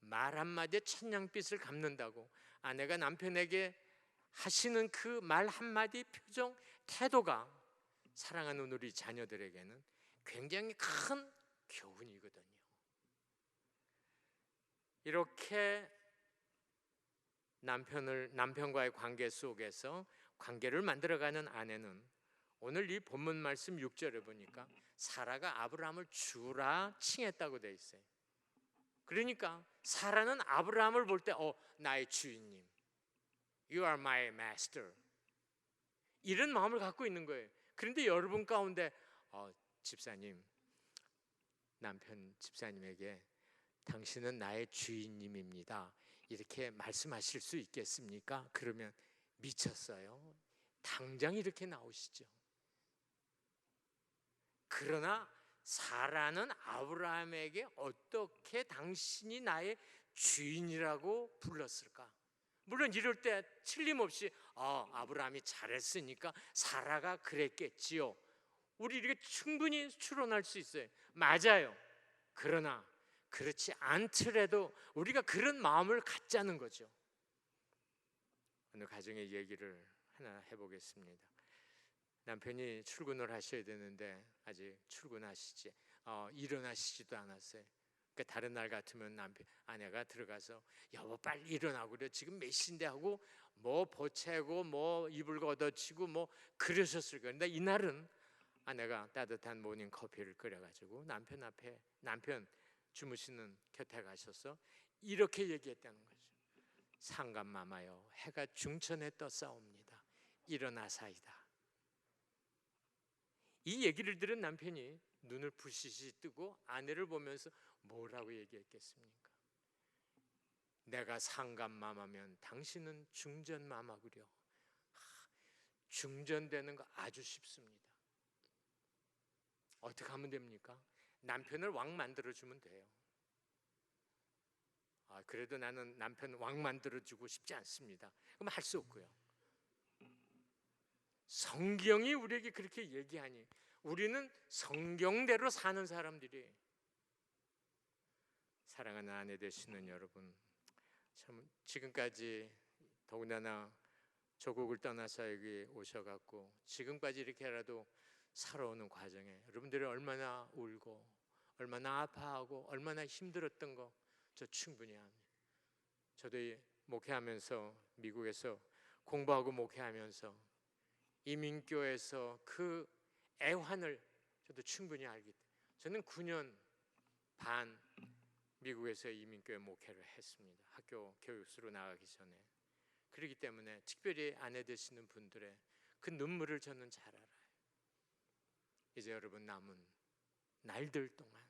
말 한마디에 천냥빚을 갚는다고 아내가 남편에게 하시는 그 말 한마디 표정 태도가 사랑하는 우리 자녀들에게는 굉장히 큰 교훈이거든요. 이렇게 남편과의 관계 속에서 관계를 만들어가는 아내는 오늘 이 본문 말씀 6절에 보니까 사라가 아브라함을 주라 칭했다고 돼 있어요. 그러니까 사라는 아브라함을 볼 때 나의 주인님, You are my master, 이런 마음을 갖고 있는 거예요. 그런데 여러분 가운데 집사님, 남편 집사님에게 당신은 나의 주인님입니다 이렇게 말씀하실 수 있겠습니까? 그러면 미쳤어요. 당장 이렇게 나오시죠. 그러나 사라는 아브라함에게 어떻게 당신이 나의 주인이라고 불렀을까? 물론 이럴 때 틀림없이 아브라함이 잘했으니까 사라가 그랬겠지요. 우리 이렇게 충분히 추론할 수 있어요. 맞아요. 그러나 그렇지 않더라도 우리가 그런 마음을 갖자는 거죠. 오늘 가정의 얘기를 하나 해보겠습니다. 남편이 출근을 하셔야 되는데 아직 일어나시지도 않았어요. 그러니까 다른 날 같으면 아내가 들어가서 여보 빨리 일어나고 그래, 지금 몇 시인데 하고 뭐 보채고 뭐 이불 걷어치고 뭐 그러셨을 거예요. 근데 이날은 아내가 따뜻한 모닝 커피를 끓여가지고 남편 주무시는 곁에 가셔서 이렇게 얘기했다는 거죠. 상감마마여, 해가 중천에 떴사옵니다. 일어나사이다. 이 얘기를 들은 남편이 눈을 부시시 뜨고 아내를 보면서 뭐라고 얘기했겠습니까? 내가 상감마마면 당신은 중전마마구려. 중전되는 거 아주 쉽습니다. 어떻게 하면 됩니까? 남편을 왕 만들어주면 돼요. 그래도 나는 남편 왕 만들어주고 싶지 않습니다. 그럼 할 수 없고요. 성경이 우리에게 그렇게 얘기하니 우리는 성경대로 사는 사람들이. 사랑하는 아내 되시는 여러분, 참 지금까지 더군다나 조국을 떠나서 여기 오셔갖고 지금까지 이렇게라도 살아오는 과정에 여러분들이 얼마나 울고 얼마나 아파하고 얼마나 힘들었던 거 저 충분히 압니다. 저도 목회하면서 미국에서 공부하고 목회하면서 이민교에서 그 애환을 저도 충분히 알기 때문에 저는 9년 반 미국에서 이민교회 목회를 했습니다. 학교 교육수로 나가기 전에. 그렇기 때문에 특별히 아내 되시는 분들의 그 눈물을 저는 잘 알아요. 이제 여러분 남은 날들 동안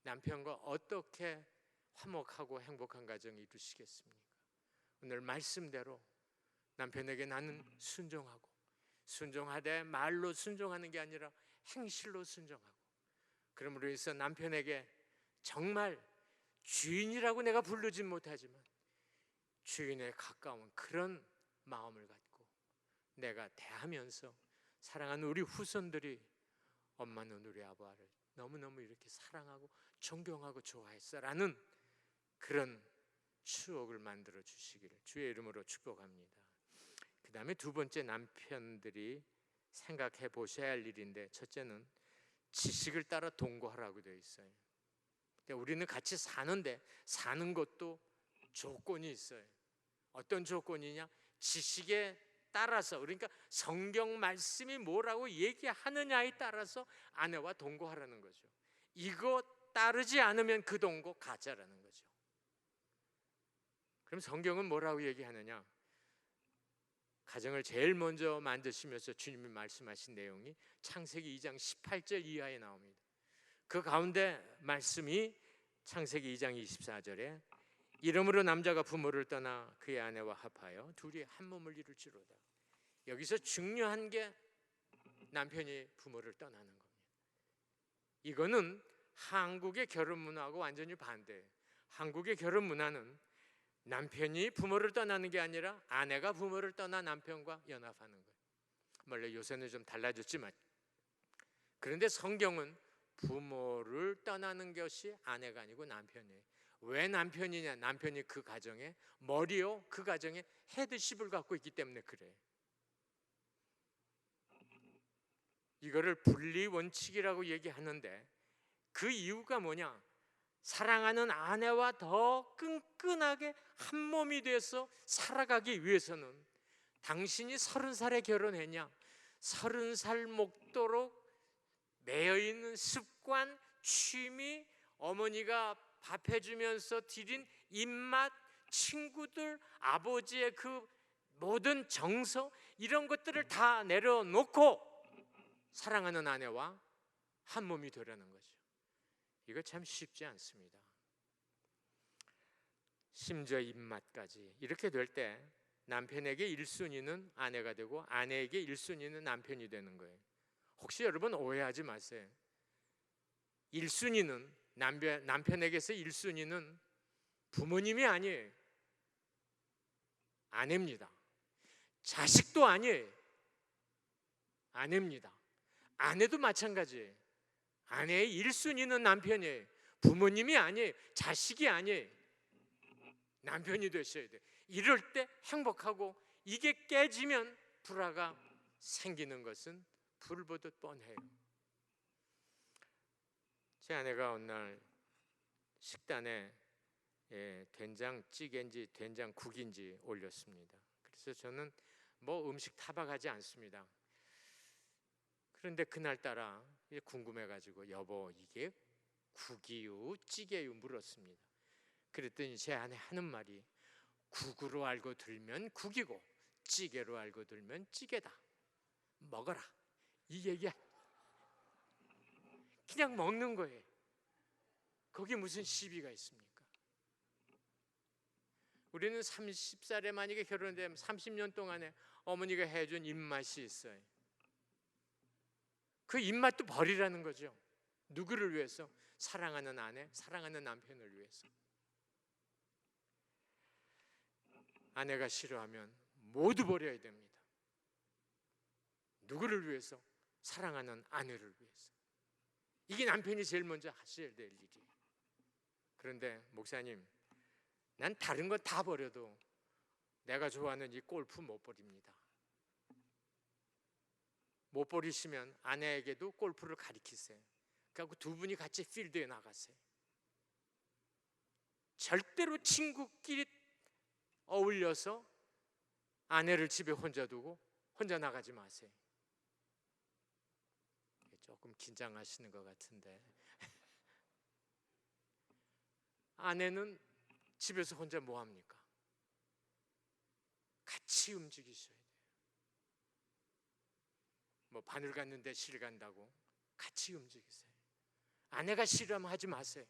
남편과 어떻게 화목하고 행복한 가정 이루시겠습니까? 오늘 말씀대로 남편에게 나는 순종하되 말로 순종하는 게 아니라 행실로 순종하고, 그러므로 해서 남편에게 정말 주인이라고 내가 부르진 못하지만 주인에 가까운 그런 마음을 갖고 내가 대하면서 사랑하는 우리 후손들이 엄마는 우리 아빠를 너무너무 이렇게 사랑하고 존경하고 좋아했어라는 그런 추억을 만들어 주시기를 주의 이름으로 축복합니다. 그 다음에 두 번째, 남편들이 생각해 보셔야 할 일인데, 첫째는 지식을 따라 동거하라고 되어 있어요. 우리는 같이 사는데 사는 것도 조건이 있어요. 어떤 조건이냐? 지식에 따라서, 그러니까 성경 말씀이 뭐라고 얘기하느냐에 따라서 아내와 동거하라는 거죠. 이거 따르지 않으면 그 동거 가짜라는 거죠. 그럼 성경은 뭐라고 얘기하느냐? 가정을 제일 먼저 만드시면서 주님이 말씀하신 내용이 창세기 2장 18절 이하에 나옵니다. 그 가운데 말씀이 창세기 2장 24절에 이러므로 남자가 부모를 떠나 그의 아내와 합하여 둘이 한 몸을 이룰지로다. 여기서 중요한 게 남편이 부모를 떠나는 겁니다. 이거는 한국의 결혼 문화하고 완전히 반대예요. 한국의 결혼 문화는 남편이 부모를 떠나는 게 아니라 아내가 부모를 떠나 남편과 연합하는 거예요. 원래 요새는 좀 달라졌지만, 그런데 성경은 부모를 떠나는 것이 아내가 아니고 남편이에요. 왜 남편이냐? 남편이 그 가정에 머리요, 그 가정에 헤드십을 갖고 있기 때문에 그래. 이거를 분리 원칙이라고 얘기하는데 그 이유가 뭐냐? 사랑하는 아내와 더 끈끈하게 한 몸이 돼서 살아가기 위해서는 당신이 30살에 결혼했냐? 30살 먹도록 매여있는 습관, 취미, 어머니가 밥 해주면서 드린 입맛, 친구들, 아버지의 그 모든 정서, 이런 것들을 다 내려놓고 사랑하는 아내와 한 몸이 되라는 거죠. 이거 참 쉽지 않습니다. 심지어 입맛까지. 이렇게 될 때 남편에게 1순위는 아내가 되고 아내에게 1순위는 남편이 되는 거예요. 혹시 여러분 오해하지 마세요. 1순위는 남편에게서 1순위는 부모님이 아니에요. 아내입니다. 자식도 아니에요. 아내입니다. 아내도 마찬가지예요. 아내의 1순위는 남편이에요. 부모님이 아니에요. 자식이 아니에요. 남편이 되셔야 돼요. 이럴 때 행복하고, 이게 깨지면 불화가 생기는 것은 불보듯 뻔해요. 제 아내가 어느 날 식단에 된장찌개인지 된장국인지 올렸습니다. 그래서 저는 뭐 음식 타박하지 않습니다. 그런데 그날따라 궁금해가지고 여보 이게 국이유 찌개유 물었습니다. 그랬더니 제 아내 하는 말이 국으로 알고 들면 국이고 찌개로 알고 들면 찌개다. 먹어라. 이 얘기야. 그냥 먹는 거예요. 거기 무슨 시비가 있습니까? 우리는 30살에 만약에 결혼되면 30년 동안에 어머니가 해준 입맛이 있어요. 그 입맛도 버리라는 거죠. 누구를 위해서? 사랑하는 아내, 사랑하는 남편을 위해서. 아내가 싫어하면 모두 버려야 됩니다. 누구를 위해서? 사랑하는 아내를 위해서. 이게 남편이 제일 먼저 하셔야 될 일이에요. 그런데 목사님, 난 다른 거 다 버려도 내가 좋아하는 이 골프 못 버립니다. 못 버리시면 아내에게도 골프를 가르치세요. 그래서 두 분이 같이 필드에 나가세요. 절대로 친구끼리 어울려서 아내를 집에 혼자 두고 혼자 나가지 마세요. 조금 긴장하시는 것 같은데 아내는 집에서 혼자 뭐 합니까? 같이 움직이셔야 돼요. 뭐 바늘 갔는데 실 간다고 같이 움직이세요. 아내가 싫어하면 하지 마세요.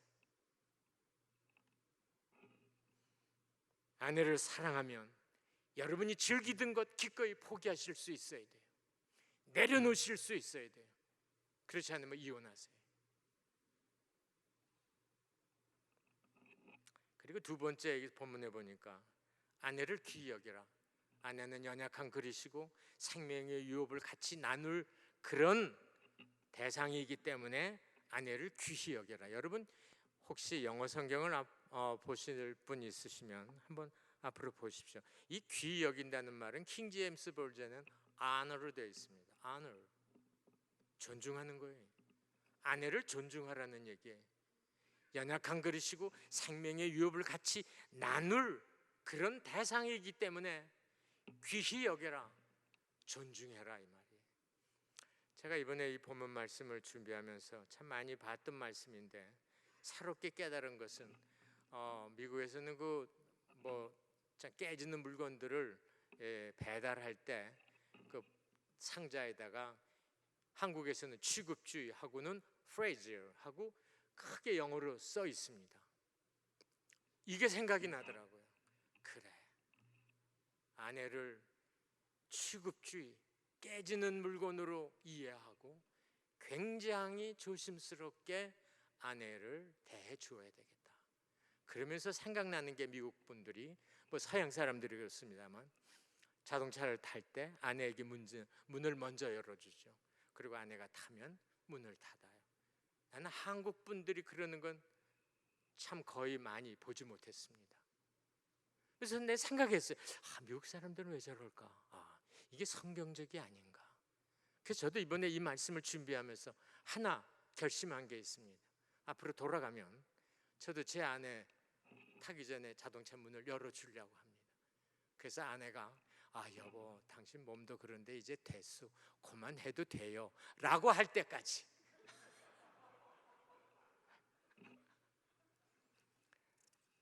아내를 사랑하면 여러분이 즐기던 것 기꺼이 포기하실 수 있어야 돼요. 내려놓으실 수 있어야 돼요. 그렇지 않으면 이혼하세요. 그리고 두 번째 본문에 보니까 아내를 귀히 여기라. 아내는 연약한 그릇이고 생명의 유업을 같이 나눌 그런 대상이기 때문에 아내를 귀히 여겨라. 여러분 혹시 영어 성경을 보실 분 있으시면 한번 앞으로 보십시오. 이 귀히 여긴다는 말은 킹 제임스 버전은 honor로 되어 있습니다. honor, 존중하는 거예요. 아내를 존중하라는 얘기예요. 연약한 그릇이고 생명의 유업을 같이 나눌 그런 대상이기 때문에 귀히 여겨라, 존중해라 이 말이에요. 제가 이번에 이 본문 말씀을 준비하면서 참 많이 봤던 말씀인데 새롭게 깨달은 것은 미국에서는 깨지는 물건들을 배달할 때 그 상자에다가 한국에서는 취급주의하고는 프레이즈하고 크게 영어로 써 있습니다. 이게 생각이 나더라고요. 그래, 아내를 취급주의, 깨지는 물건으로 이해하고 굉장히 조심스럽게 아내를 대해 주어야 되겠다. 그러면서 생각나는 게 미국 분들이 뭐 서양 사람들이 그렇습니다만 자동차를 탈 때 아내에게 문을 먼저 열어주죠. 그리고 아내가 타면 문을 닫아요. 나는 한국 분들이 그러는 건 참 거의 많이 보지 못했습니다. 그래서 내 생각했어요. 미국 사람들은 왜 저럴까? 이게 성경적이 아닌가? 그래서 저도 이번에 이 말씀을 준비하면서 하나 결심한 게 있습니다. 앞으로 돌아가면 저도 제 아내 타기 전에 자동차 문을 열어주려고 합니다. 그래서 아내가 여보, 당신 몸도 그런데 이제 됐어, 그만해도 돼요 라고 할 때까지.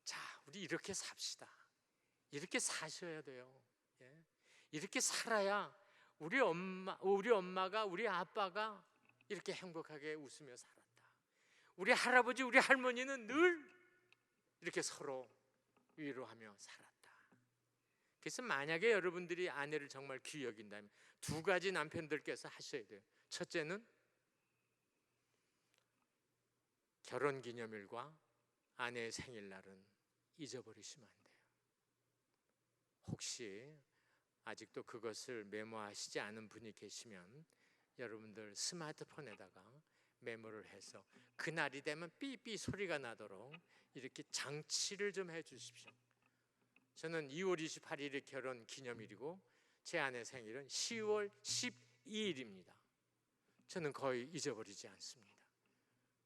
자, 우리 이렇게 삽시다. 이렇게 사셔야 돼요. 예? 이렇게 살아야 우리 엄마가, 우리 아빠가 이렇게 행복하게 웃으며 살았다. 우리 할아버지, 우리 할머니는 늘 이렇게 서로 위로하며 살았다. 그래서 만약에 여러분들이 아내를 정말 귀히 여긴다면 두 가지 남편들께서 하셔야 돼요. 첫째는 결혼기념일과 아내의 생일날은 잊어버리시면 안 돼요. 혹시 아직도 그것을 메모하시지 않은 분이 계시면 여러분들 스마트폰에다가 메모를 해서 그날이 되면 삐삐 소리가 나도록 이렇게 장치를 좀 해주십시오. 저는 2월 28일이 결혼 기념일이고 제 아내 생일은 10월 12일입니다. 저는 거의 잊어버리지 않습니다.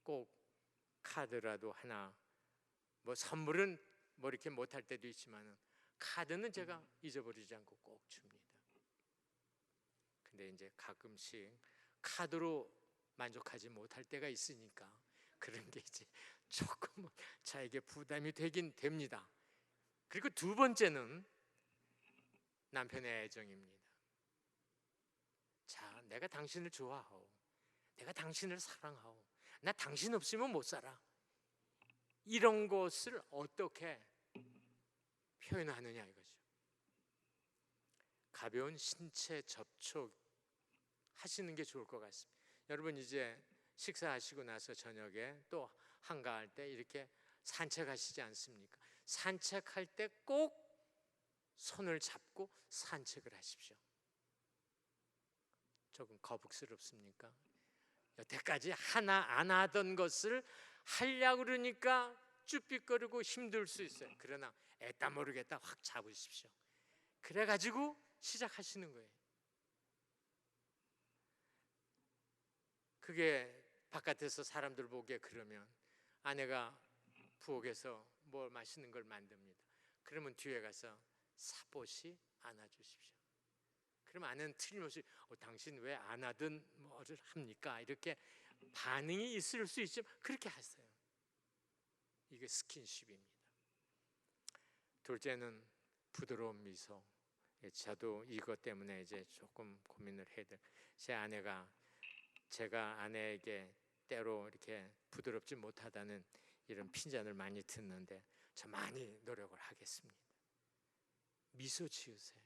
꼭 카드라도 하나, 뭐 선물은 뭐 이렇게 못할 때도 있지만 카드는 제가 잊어버리지 않고 꼭 줍니다. 근데 이제 가끔씩 카드로 만족하지 못할 때가 있으니까 그런 게 이제 조금 저에게 부담이 되긴 됩니다. 그리고 두 번째는 남편의 애정입니다. 자, 내가 당신을 좋아하오, 내가 당신을 사랑하오, 나 당신 없으면 못 살아. 이런 것을 어떻게 표현하느냐 이거죠. 가벼운 신체 접촉 하시는 게 좋을 것 같습니다. 여러분 이제 식사하시고 나서 저녁에 또 한가할 때 이렇게 산책하시지 않습니까? 산책할 때 꼭 손을 잡고 산책을 하십시오. 조금 거북스럽습니까? 여태까지 하나 안 하던 것을 하려고 그러니까 쭈삣거리고 힘들 수 있어요. 그러나 애따 모르겠다 확 잡으십시오. 그래가지고 시작하시는 거예요. 그게 바깥에서 사람들 보기에 그러면 아내가 부엌에서 뭐 맛있는 걸 만듭니다. 그러면 뒤에 가서 사포시 안아주십시오. 그러면 아내는 틀림없이 당신 왜 안 하든 뭐를 합니까? 이렇게 반응이 있을 수 있지만 그렇게 하세요. 이게 스킨십입니다. 둘째는 부드러운 미소. 저도 이것 때문에 이제 조금 고민을 해야 돼요. 제가 아내에게 때로 이렇게 부드럽지 못하다는 이런 핀잔을 많이 듣는데 저 많이 노력을 하겠습니다. 미소 지으세요.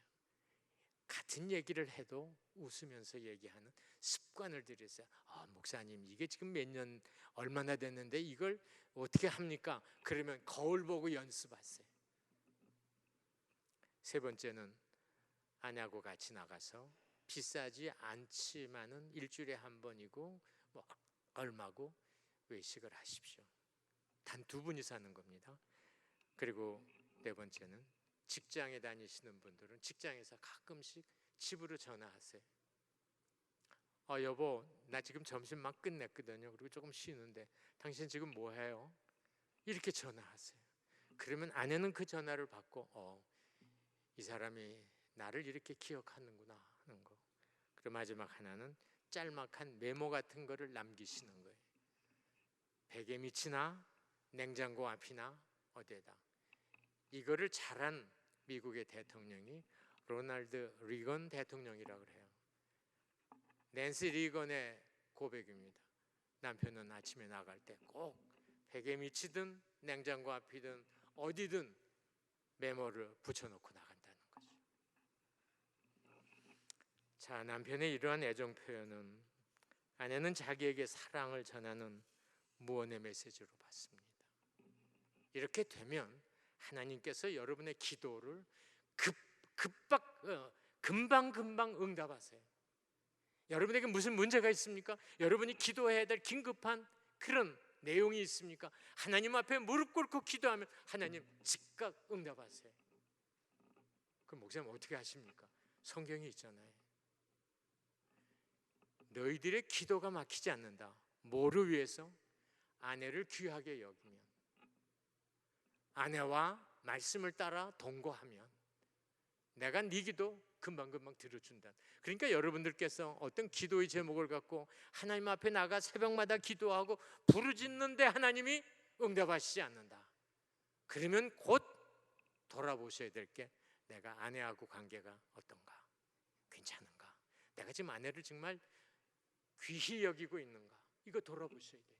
같은 얘기를 해도 웃으면서 얘기하는 습관을 들이세요. 목사님 이게 지금 몇 년 얼마나 됐는데 이걸 어떻게 합니까? 그러면 거울 보고 연습하세요. 세 번째는 아내하고 같이 나가서 비싸지 않지만은 일주일에 한 번이고 뭐 얼마고 외식을 하십시오. 단 두 분이 사는 겁니다. 그리고 네 번째는 직장에 다니시는 분들은 직장에서 가끔씩 집으로 전화하세요. 여보, 나 지금 점심 막 끝냈거든요. 그리고 조금 쉬는데 당신 지금 뭐 해요? 이렇게 전화하세요. 그러면 아내는 그 전화를 받고 이 사람이 나를 이렇게 기억하는구나 하는 거. 그리고 마지막 하나는 짤막한 메모 같은 거를 남기시는 거예요. 베개 밑이나 냉장고 앞이나 어디에다. 이거를 잘한 미국의 대통령이 로널드 리건 대통령이라고 그래요. 낸시 리건의 고백입니다. 남편은 아침에 나갈 때 꼭 베개 밑이든 냉장고 앞이든 어디든 메모를 붙여놓고 나간다는 거죠. 자, 남편의 이러한 애정 표현은 아내는 자기에게 사랑을 전하는 무언의 메시지로 봤습니다. 이렇게 되면 하나님께서 여러분의 기도를 금방 응답하세요. 여러분에게 무슨 문제가 있습니까? 여러분이 기도해야 될 긴급한 그런 내용이 있습니까? 하나님 앞에 무릎 꿇고 기도하면 하나님 즉각 응답하세요. 그 목사님 어떻게 하십니까? 성경이 있잖아요. 너희들의 기도가 막히지 않는다. 뭐를 위해서? 아내를 귀하게 여기면, 아내와 말씀을 따라 동거하면 내가 네 기도 금방금방 들어준다. 그러니까 여러분들께서 어떤 기도의 제목을 갖고 하나님 앞에 나가 새벽마다 기도하고 부르짖는데 하나님이 응답하시지 않는다. 그러면 곧 돌아보셔야 될 게 내가 아내하고 관계가 어떤가? 괜찮은가? 내가 지금 아내를 정말 귀히 여기고 있는가? 이거 돌아보셔야 돼요.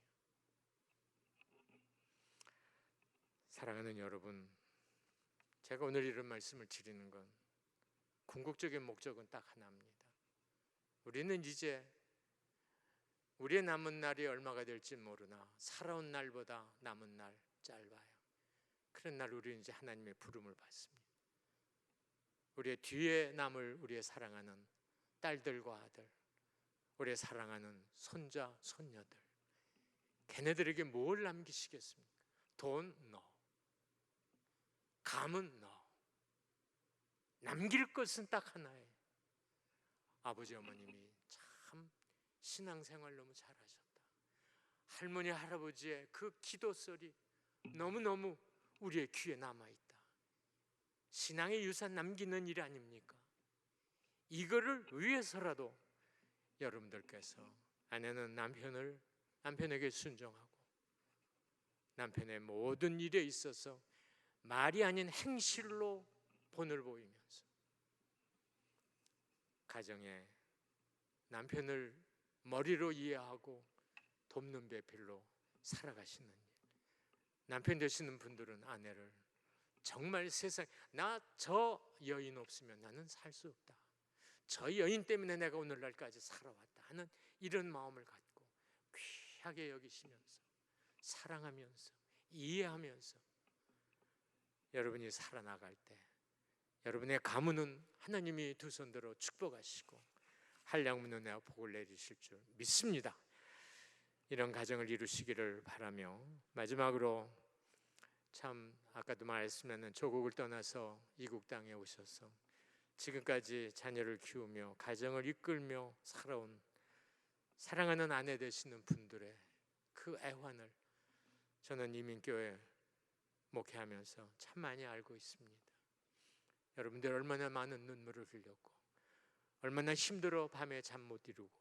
사랑하는 여러분, 제가 오늘 이런 말씀을 드리는 건 궁극적인 목적은 딱 하나입니다. 우리는 이제 우리의 남은 날이 얼마가 될지 모르나 살아온 날보다 남은 날 짧아요. 그런 날 우리는 이제 하나님의 부름을 받습니다. 우리의 뒤에 남을 우리의 사랑하는 딸들과 아들, 우리의 사랑하는 손자, 손녀들, 걔네들에게 뭘 남기시겠습니까? 돈? No. 감은 No. 남길 것은 딱 하나예요. 아버지 어머님이 참 신앙생활 너무 잘하셨다. 할머니 할아버지의 그 기도 소리 너무너무 우리의 귀에 남아있다. 신앙의 유산 남기는 일 아닙니까? 이거를 위해서라도 여러분들께서 아내는 남편에게 순종하고 남편의 모든 일에 있어서 말이 아닌 행실로 본을 보이면서 가정에 남편을 머리로 이해하고 돕는 배필로 살아가시는 일. 남편 되시는 분들은 아내를 정말 세상 저 여인 없으면 나는 살 수 없다. 저 여인 때문에 내가 오늘날까지 살아왔다 하는 이런 마음을 갖고 귀하게 여기시면서 사랑하면서 이해하면서 여러분이 살아나갈 때 여러분의 가문은 하나님이 두 손들어 축복하시고 한량문은 내가 복을 내리실 줄 믿습니다. 이런 가정을 이루시기를 바라며 마지막으로 참 아까도 말했으면 조국을 떠나서 이국 땅에 오셔서 지금까지 자녀를 키우며 가정을 이끌며 살아온 사랑하는 아내 되시는 분들의 그 애환을 저는 이민교회 목회하면서 참 많이 알고 있습니다. 여러분들 얼마나 많은 눈물을 흘렸고 얼마나 힘들어 밤에 잠 못 이루고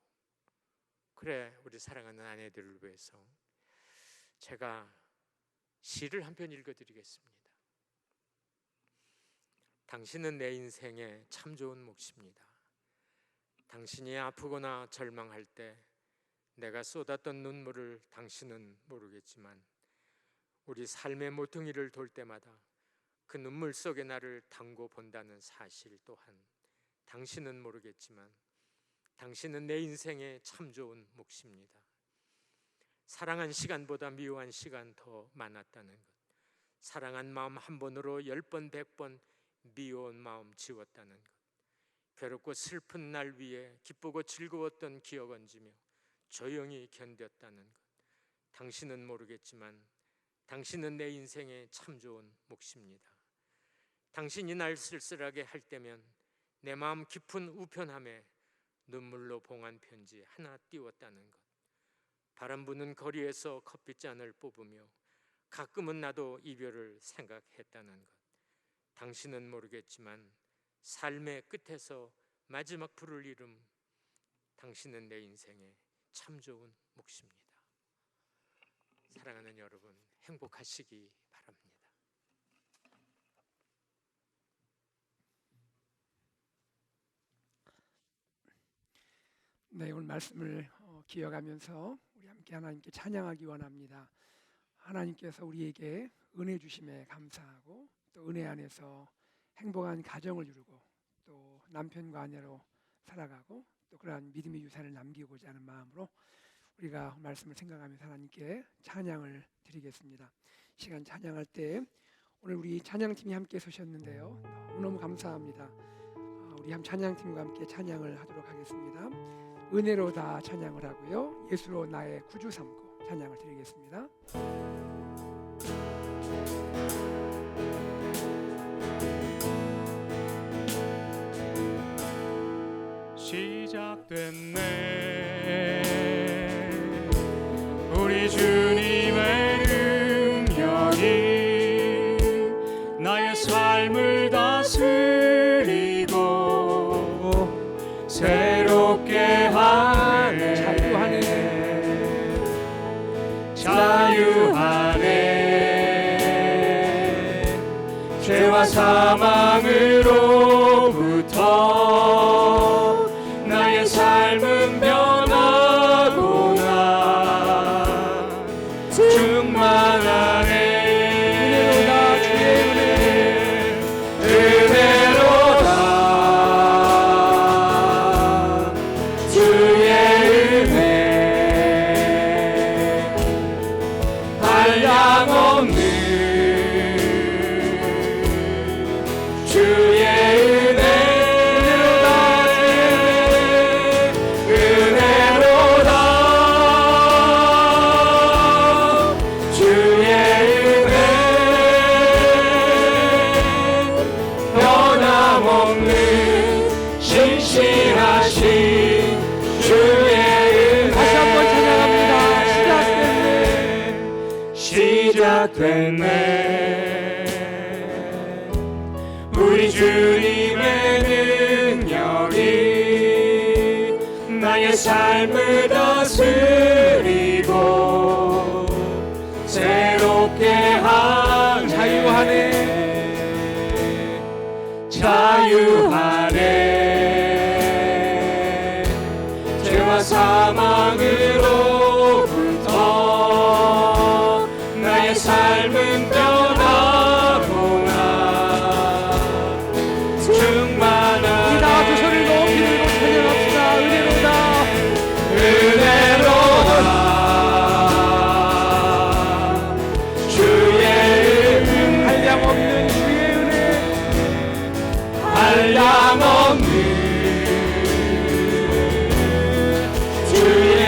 그래 우리 사랑하는 아내들을 위해서 제가 시를 한 편 읽어드리겠습니다. 당신은 내 인생에 참 좋은 몫입니다. 당신이 아프거나 절망할 때 내가 쏟았던 눈물을 당신은 모르겠지만 우리 삶의 모퉁이를 돌 때마다 그 눈물 속에 나를 담고 본다는 사실 또한 당신은 모르겠지만 당신은 내 인생에 참 좋은 몫입니다. 사랑한 시간보다 미워한 시간 더 많았다는 것, 사랑한 마음 한 번으로 10번 100번 미워온 마음 지웠다는 것, 괴롭고 슬픈 날 위에 기쁘고 즐거웠던 기억 얹으며 조용히 견뎠다는 것, 당신은 모르겠지만 당신은 내 인생에 참 좋은 몫입니다. 당신이 날 쓸쓸하게 할 때면 내 마음 깊은 우편함에 눈물로 봉한 편지 하나 띄웠다는 것, 바람 부는 거리에서 커피잔을 뽑으며 가끔은 나도 이별을 생각했다는 것, 당신은 모르겠지만 삶의 끝에서 마지막 불을 이름 당신은 내 인생에 참 좋은 몫입니다. 사랑하는 여러분, 행복하시기 바랍니다. 네, 오늘 말씀을 기억하면서 우리 함께 하나님께 찬양하기 원합니다. 하나님께서 우리에게 은혜 주심에 감사하고 또 은혜 안에서 행복한 가정을 이루고 또 남편과 아내로 살아가고 또 그러한 믿음의 유산을 남기고자 하는 마음으로 우리가 말씀을 생각하면서 하나님께 찬양을 드리겠습니다. 시간 찬양할 때 오늘 우리 찬양팀이 함께 서셨는데요. 너무너무 감사합니다. 우리 찬양팀과 함께 찬양을 하도록 하겠습니다. 은혜로 다 찬양을 하고요. 예수로 나의 구주 삼고 찬양을 드리겠습니다. 시작됐네 우리 주님의 능력이 나의 삶을 다스리고 새롭게 하네 자유하네 죄와 사망으로부터 나의 삶은 변하구나 충만하네 은혜로다 주의 은혜 한량없는 주의 은혜로다 주의 은혜 변함없는 신실하신 주의 은혜 다시 한번 찬양합니다. 시작됐네 우리 주님의 능력이 나의 삶을 다스리고 새롭게 하네 자유하네 죄와 사망으로부터 나의 삶은 변하구나 충만한 다 두 손을 높이 들고 찬양합시다. 은혜로다 주의 은혜 한량없는 주의 은혜 한량없는 주의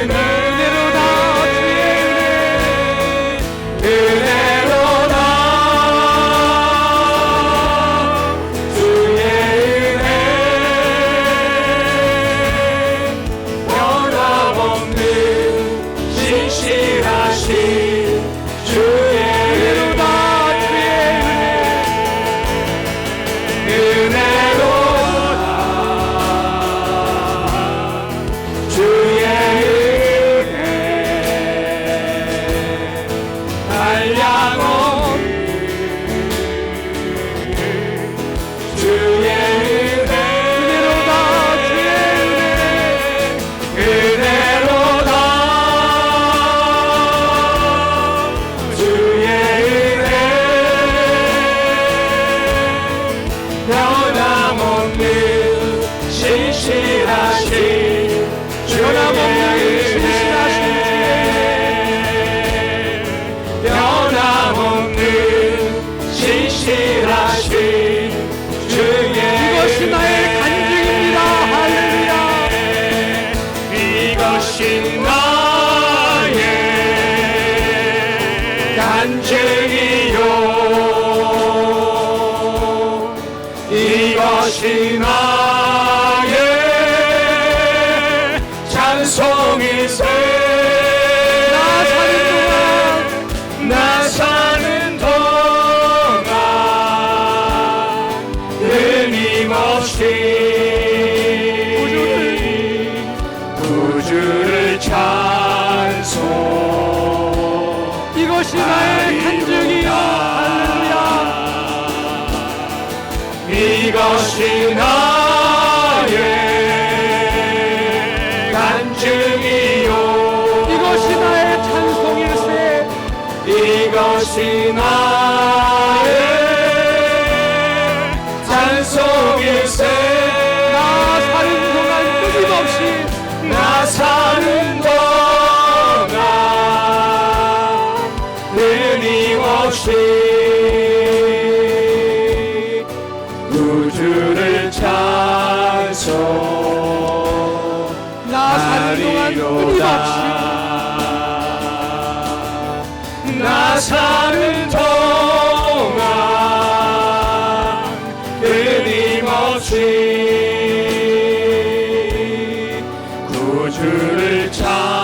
은혜 은혜로다 주의 은혜 은혜로다 주의 은혜 변함없는 신실하신 주의 은혜로다 주의 은혜로다 주의 은혜 한량없는 주의 은혜 은혜로다 주의 은혜로다 주의 은혜 변함없는 신실하신 변함없는 신실하신 변함없는 신실하신 주의 이것이 나의 간증입니다. 할렐루야. 이것이 나의 간증이요 이것이 나의 찬송일세 나 사는 동안 끊임없이 구주를 찬송 이것이 나의 간증이요. 할렐루야. 이것이 나의 간증이요 이것이 나의 찬송일세. 이것이 나의 찬송일세 나 사는 동안 끊임없이 나 사는 동안 끊임없이 구주를 찬송 사는 동안 끊임없이 구주를 찬송하리로다.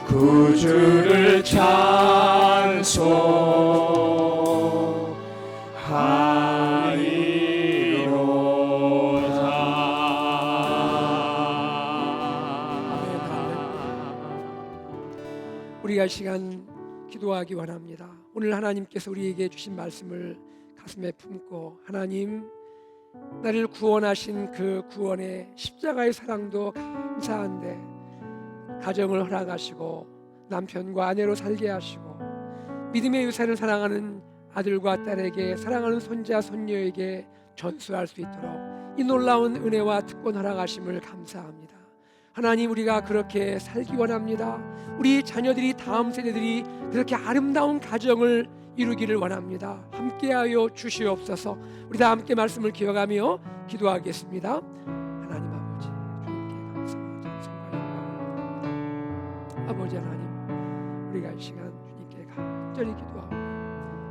구주를 찬송하리로다. 우리가 이 시간 기도하기 원합니다. 오늘 하나님께서 우리에게 주신 말씀을 가슴에 품고, 하나님, 나를 구원하신 그 구원의 십자가의 사랑도 감사한데 가정을 허락하시고 남편과 아내로 살게 하시고 믿음의 유산을 사랑하는 아들과 딸에게, 사랑하는 손자 손녀에게 전수할 수 있도록 이 놀라운 은혜와 특권 허락하심을 감사합니다. 하나님, 우리가 그렇게 살기 원합니다. 우리 자녀들이, 다음 세대들이 그렇게 아름다운 가정을 이루기를 원합니다. 함께하여 주시옵소서. 우리 다 함께 말씀을 기억하며 기도하겠습니다. 하나님 아버지, 주님께 감사와 찬송과 영광을. 아버지 하나님, 우리가 이 시간 주님께 간절히 기도하고,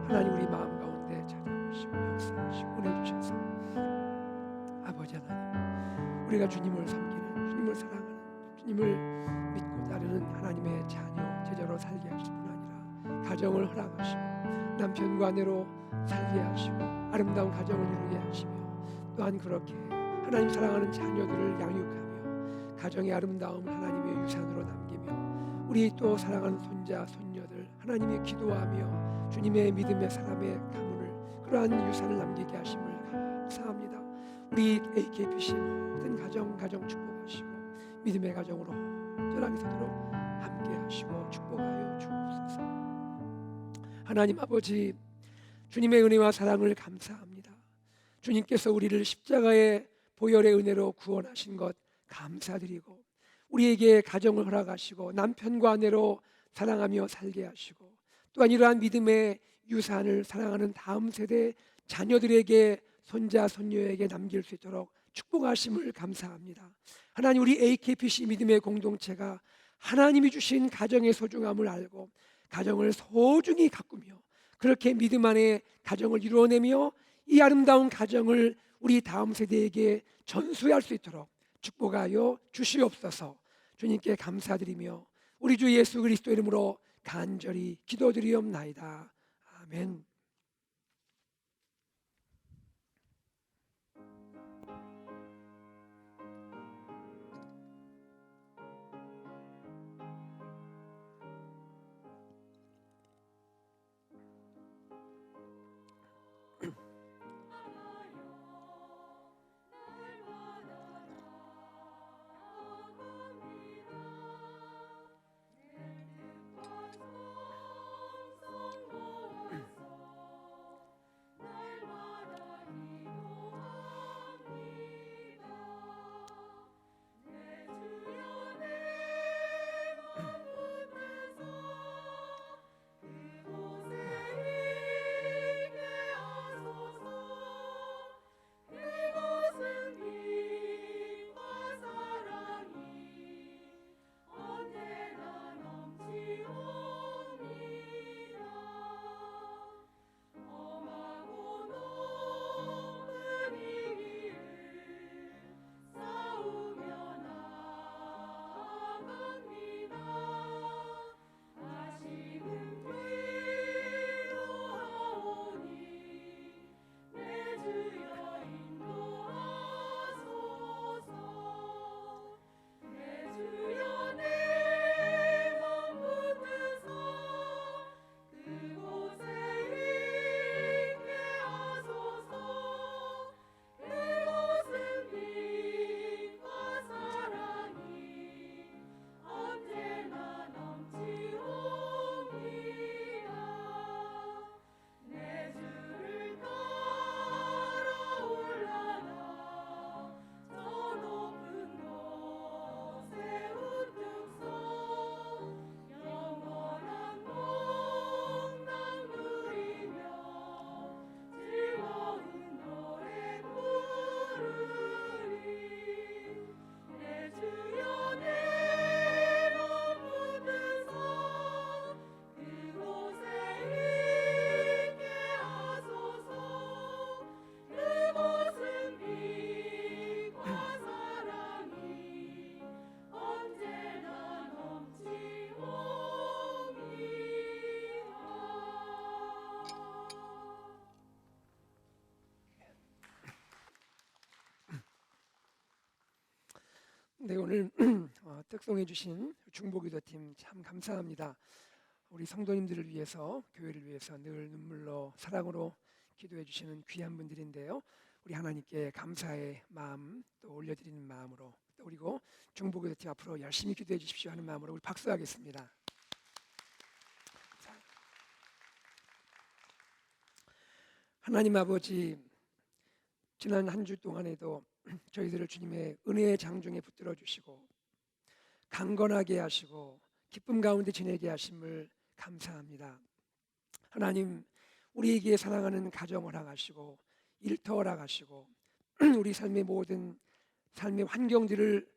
하나님 우리 마음 가운데 찾아오시고 역사하시고 은혜 주셔서, 아버지 하나님, 우리가 주님을 섬기는, 주님을 사랑하는, 주님을 믿고 따르는 하나님의 자녀, 제자로 살게 하실 뿐 아니라 가정을 허락하시고 남편과 아내로 살게 하시고 아름다운 가정을 이루게 하시며, 또한 그렇게 하나님 사랑하는 자녀들을 양육하며 가정의 아름다움을 하나님의 유산으로 남기며, 우리 또 사랑하는 손자 손녀들 하나님의 기도하며 주님의 믿음의 사람의 가문을, 그러한 유산을 남기게 하심을 감사합니다. 우리 AKPC 모든 가정 축복하시고 믿음의 가정으로 온전하게 서도록 함께 하시고 축복하여 주옵소서. 하나님 아버지, 주님의 은혜와 사랑을 감사합니다. 주님께서 우리를 십자가의 보혈의 은혜로 구원하신 것 감사드리고, 우리에게 가정을 허락하시고 남편과 아내로 사랑하며 살게 하시고, 또한 이러한 믿음의 유산을 사랑하는 다음 세대 자녀들에게, 손자 손녀에게 남길 수 있도록 축복하심을 감사합니다. 하나님, 우리 AKPC 믿음의 공동체가 하나님이 주신 가정의 소중함을 알고 가정을 소중히 가꾸며 그렇게 믿음 안에 가정을 이루어내며 이 아름다운 가정을 우리 다음 세대에게 전수할 수 있도록 축복하여 주시옵소서. 주님께 감사드리며 우리 주 예수 그리스도 이름으로 간절히 기도드리옵나이다. 아멘. 네, 오늘 특송해 주신 중보기도팀 참 감사합니다. 우리 성도님들을 위해서, 교회를 위해서 늘 눈물로 사랑으로 기도해 주시는 귀한 분들인데요. 우리 하나님께 감사의 마음 또 올려드리는 마음으로, 또 그리고 중보기도팀 앞으로 열심히 기도해 주십시오 하는 마음으로 우리 박수하겠습니다. 자, 하나님 아버지, 지난 한 주 동안에도 저희들을 주님의 은혜의 장중에 붙들어 주시고 강건하게 하시고 기쁨 가운데 지내게 하심을 감사합니다. 하나님, 우리에게 사랑하는 가정 허락하시고 일터 허락하시고 우리 삶의 모든 삶의 환경들을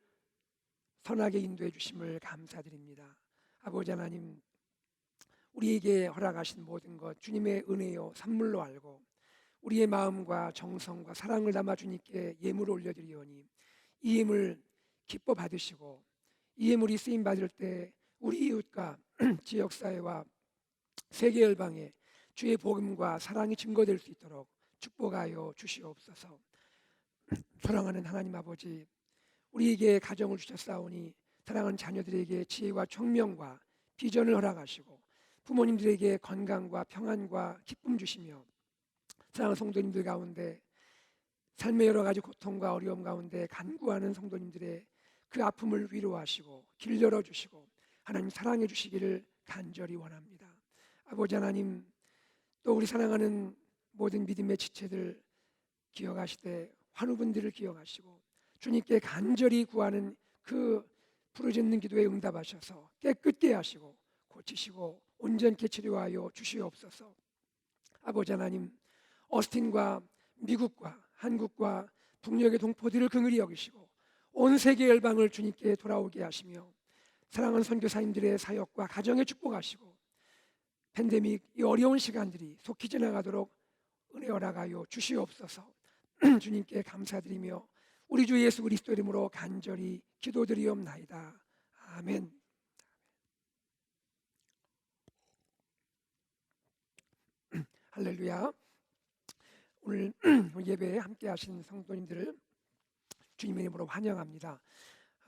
선하게 인도해 주심을 감사드립니다. 아버지 하나님, 우리에게 허락하신 모든 것 주님의 은혜요 선물로 알고 우리의 마음과 정성과 사랑을 담아 주님께 예물을 올려드리오니 이 예물 기뻐 받으시고 이 예물이 쓰임 받을 때 우리 이웃과 지역사회와 세계 열방에 주의 복음과 사랑이 증거될 수 있도록 축복하여 주시옵소서. 사랑하는 하나님 아버지, 우리에게 가정을 주셨사오니 사랑하는 자녀들에게 지혜와 총명과 비전을 허락하시고 부모님들에게 건강과 평안과 기쁨 주시며 사랑하는 성도님들 가운데 삶의 여러 가지 고통과 어려움 가운데 간구하는 성도님들의 그 아픔을 위로하시고 길 열어주시고 하나님 사랑해 주시기를 간절히 원합니다. 아버지 하나님, 또 우리 사랑하는 모든 믿음의 지체들 기억하시되 환우분들을 기억하시고 주님께 간절히 구하는 그 부르짖는 기도에 응답하셔서 깨끗게 하시고 고치시고 온전케 치료하여 주시옵소서. 아버지 하나님, 어스틴과 미국과 한국과 북녘의 동포들을 긍휼히 여기시고 온 세계 열방을 주님께 돌아오게 하시며 사랑하는 선교사님들의 사역과 가정에 축복하시고 팬데믹 이 어려운 시간들이 속히 지나가도록 은혜 허락하여 주시옵소서. 주님께 감사드리며 우리 주 예수 그리스도 이름으로 간절히 기도드리옵나이다. 아멘. 할렐루야. 오늘 예배에 함께 하신 성도님들을 주님의 이름으로 환영합니다.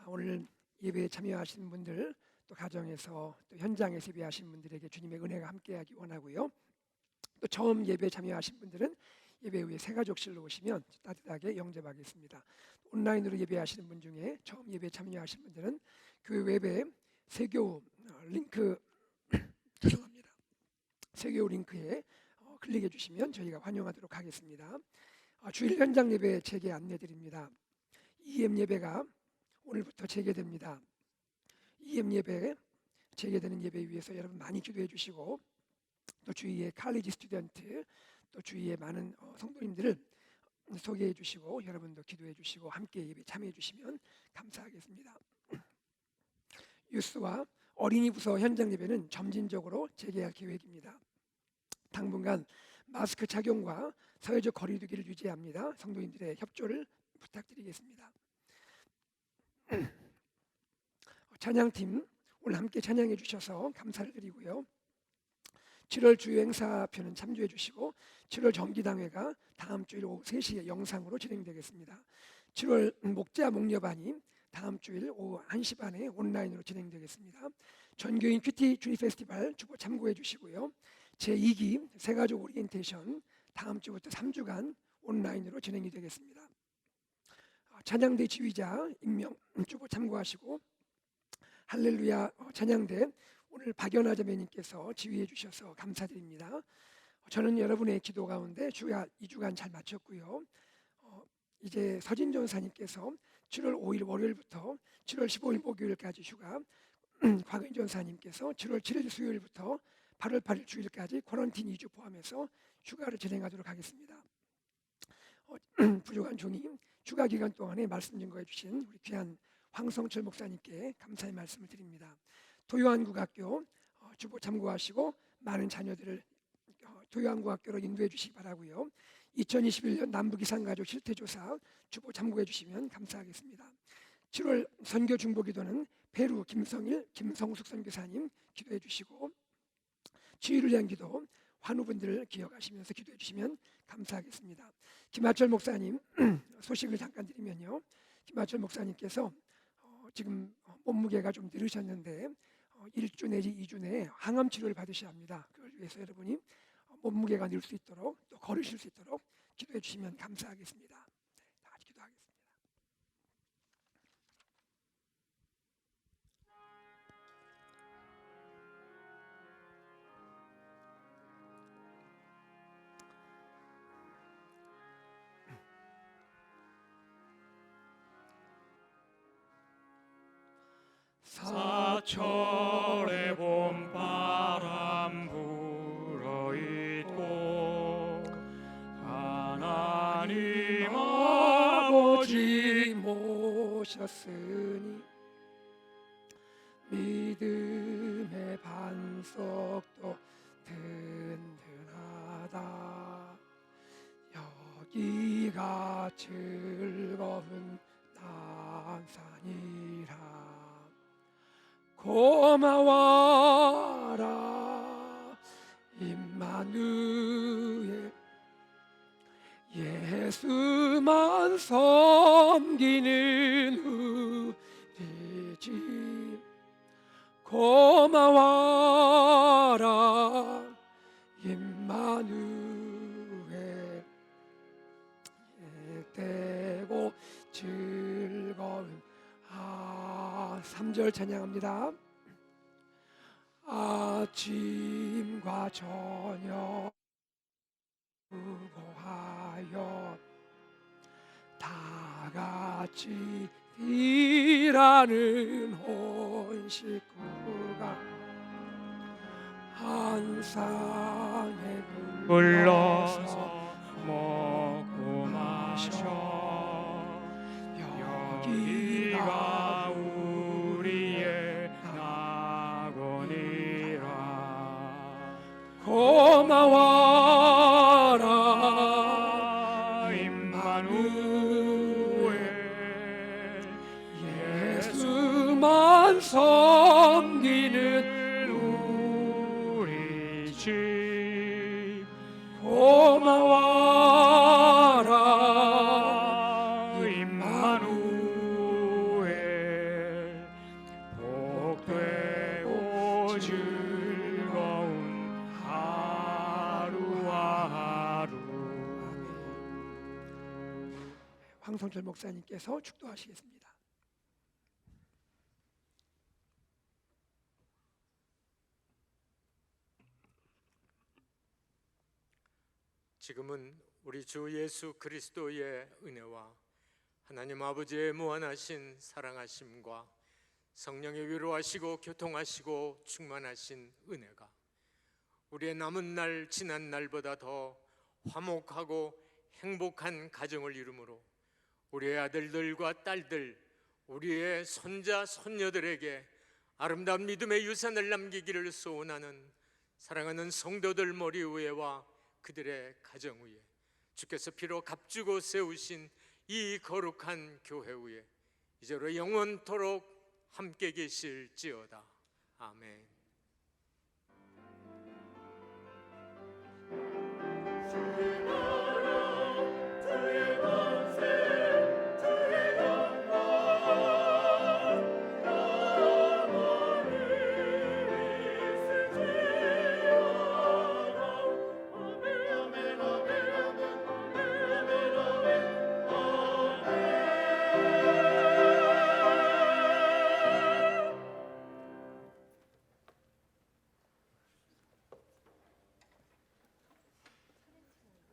오늘 예배에 참여하신 분들, 또 가정에서 또 현장에서 예배하신 분들에게 주님의 은혜가 함께하기 원하고요. 또 처음 예배에 참여하신 분들은 예배 후에 새가족실로 오시면 따뜻하게 영접하겠습니다. 온라인으로 예배하시는 분 중에 처음 예배에 참여하신 분들은 교회 웹에 세교 링크 죄송합니다. 세교 링크에 클릭해 주시면 저희가 환영하도록 하겠습니다. 주일 현장 예배 재개 안내드립니다. EM 예배가 오늘부터 재개됩니다. EM 예배 재개되는 예배 위해서 여러분 많이 기도해 주시고 또 주위의 칼리지 스튜던트 또 주위의 많은 성도님들을 소개해 주시고 여러분도 기도해 주시고 함께 예배 참여해 주시면 감사하겠습니다. 유스와 어린이 부서 현장 예배는 점진적으로 재개할 계획입니다. 당분간 마스크 착용과 사회적 거리 두기를 유지합니다. 성도님들의 협조를 부탁드리겠습니다. 찬양팀 오늘 함께 찬양해 주셔서 감사를 드리고요. 7월 주요 행사표는 참조해 주시고 7월 정기당회가 다음 주일 오후 3시에 영상으로 진행되겠습니다. 7월 목자 목녀반이 다음 주일 오후 1시 반에 온라인으로 진행되겠습니다. 전교인 큐티 주일 페스티벌 주보 참고해 주시고요. 제2기 새가족 오리엔테이션 다음 주부터 3주간 온라인으로 진행이 되겠습니다. 찬양대 지휘자 임명 주보 참고하시고 할렐루야 찬양대 오늘 박연아 자매님께서 지휘해 주셔서 감사드립니다. 저는 여러분의 기도 가운데 주야 2주간 잘 마쳤고요. 이제 서진 전사님께서 7월 5일 월요일부터 7월 15일 목요일까지 휴가, 곽은 전사님께서 7월 7일 수요일부터 8월 8일 주일까지 쿼런틴 2주 포함해서 휴가를 진행하도록 하겠습니다. 부족한 종이 휴가 기간 동안에 말씀 증거해 주신 우리 귀한 황성철 목사님께 감사의 말씀을 드립니다. 도요한국학교 주보 참고하시고 많은 자녀들을 도요한국학교로 인도해 주시기 바라고요. 2021년 남북이산가족 실태조사 주보 참고해 주시면 감사하겠습니다. 7월 선교 중보기도는 페루 김성일, 김성숙 선교사님 기도해 주시고 주일을 위한 기도 환우분들을 기억하시면서 기도해 주시면 감사하겠습니다. 김하철 목사님 소식을 잠깐 드리면요. 김하철 목사님께서 지금 몸무게가 좀 늘으셨는데 1주 내지 2주 내에 항암 치료를 받으셔야 합니다. 그걸 위해서 여러분이 몸무게가 늘 수 있도록 또 걸으실 수 있도록 기도해 주시면 감사하겠습니다. 네, 다 같이 기도하겠습니다. 사철의 봄바람 불어있고 하나님 아버지 모셨으니 믿음의 반석도 든든하다. 여기가 즐거운 난산이라. 고마워라 임마누엘. 예수만 섬기는 우리 집. 고마워라 임마누엘. 때고 즐거운 3절 찬양합니다. 아침과 저녁 수고하여 다 같이 일하는 온 식구가 한 상에 불러서 먹고 마셔. 여기가 우리의 낙원이라. 고마워라 임마누엘. 예수만 섬기는 우리 집. 고마워라 임마누엘. 복되고 즐거운 하루하루. 황성철 목사님께서 축도하시겠습니다. 지금은 우리 주 예수 그리스도의 은혜와 하나님 아버지의 무한하신 사랑하심과 성령의 위로하시고 교통하시고 충만하신 은혜가 우리의 남은 날 지난 날보다 더 화목하고 행복한 가정을 이루므로 우리의 아들들과 딸들, 우리의 손자 손녀들에게 아름다운 믿음의 유산을 남기기를 소원하는 사랑하는 성도들 머리 위에와 그들의 가정 위에 주께서 피로 값주고 세우신 이 거룩한 교회 위에 이제로 영원토록 함께 계실지어다. 아멘.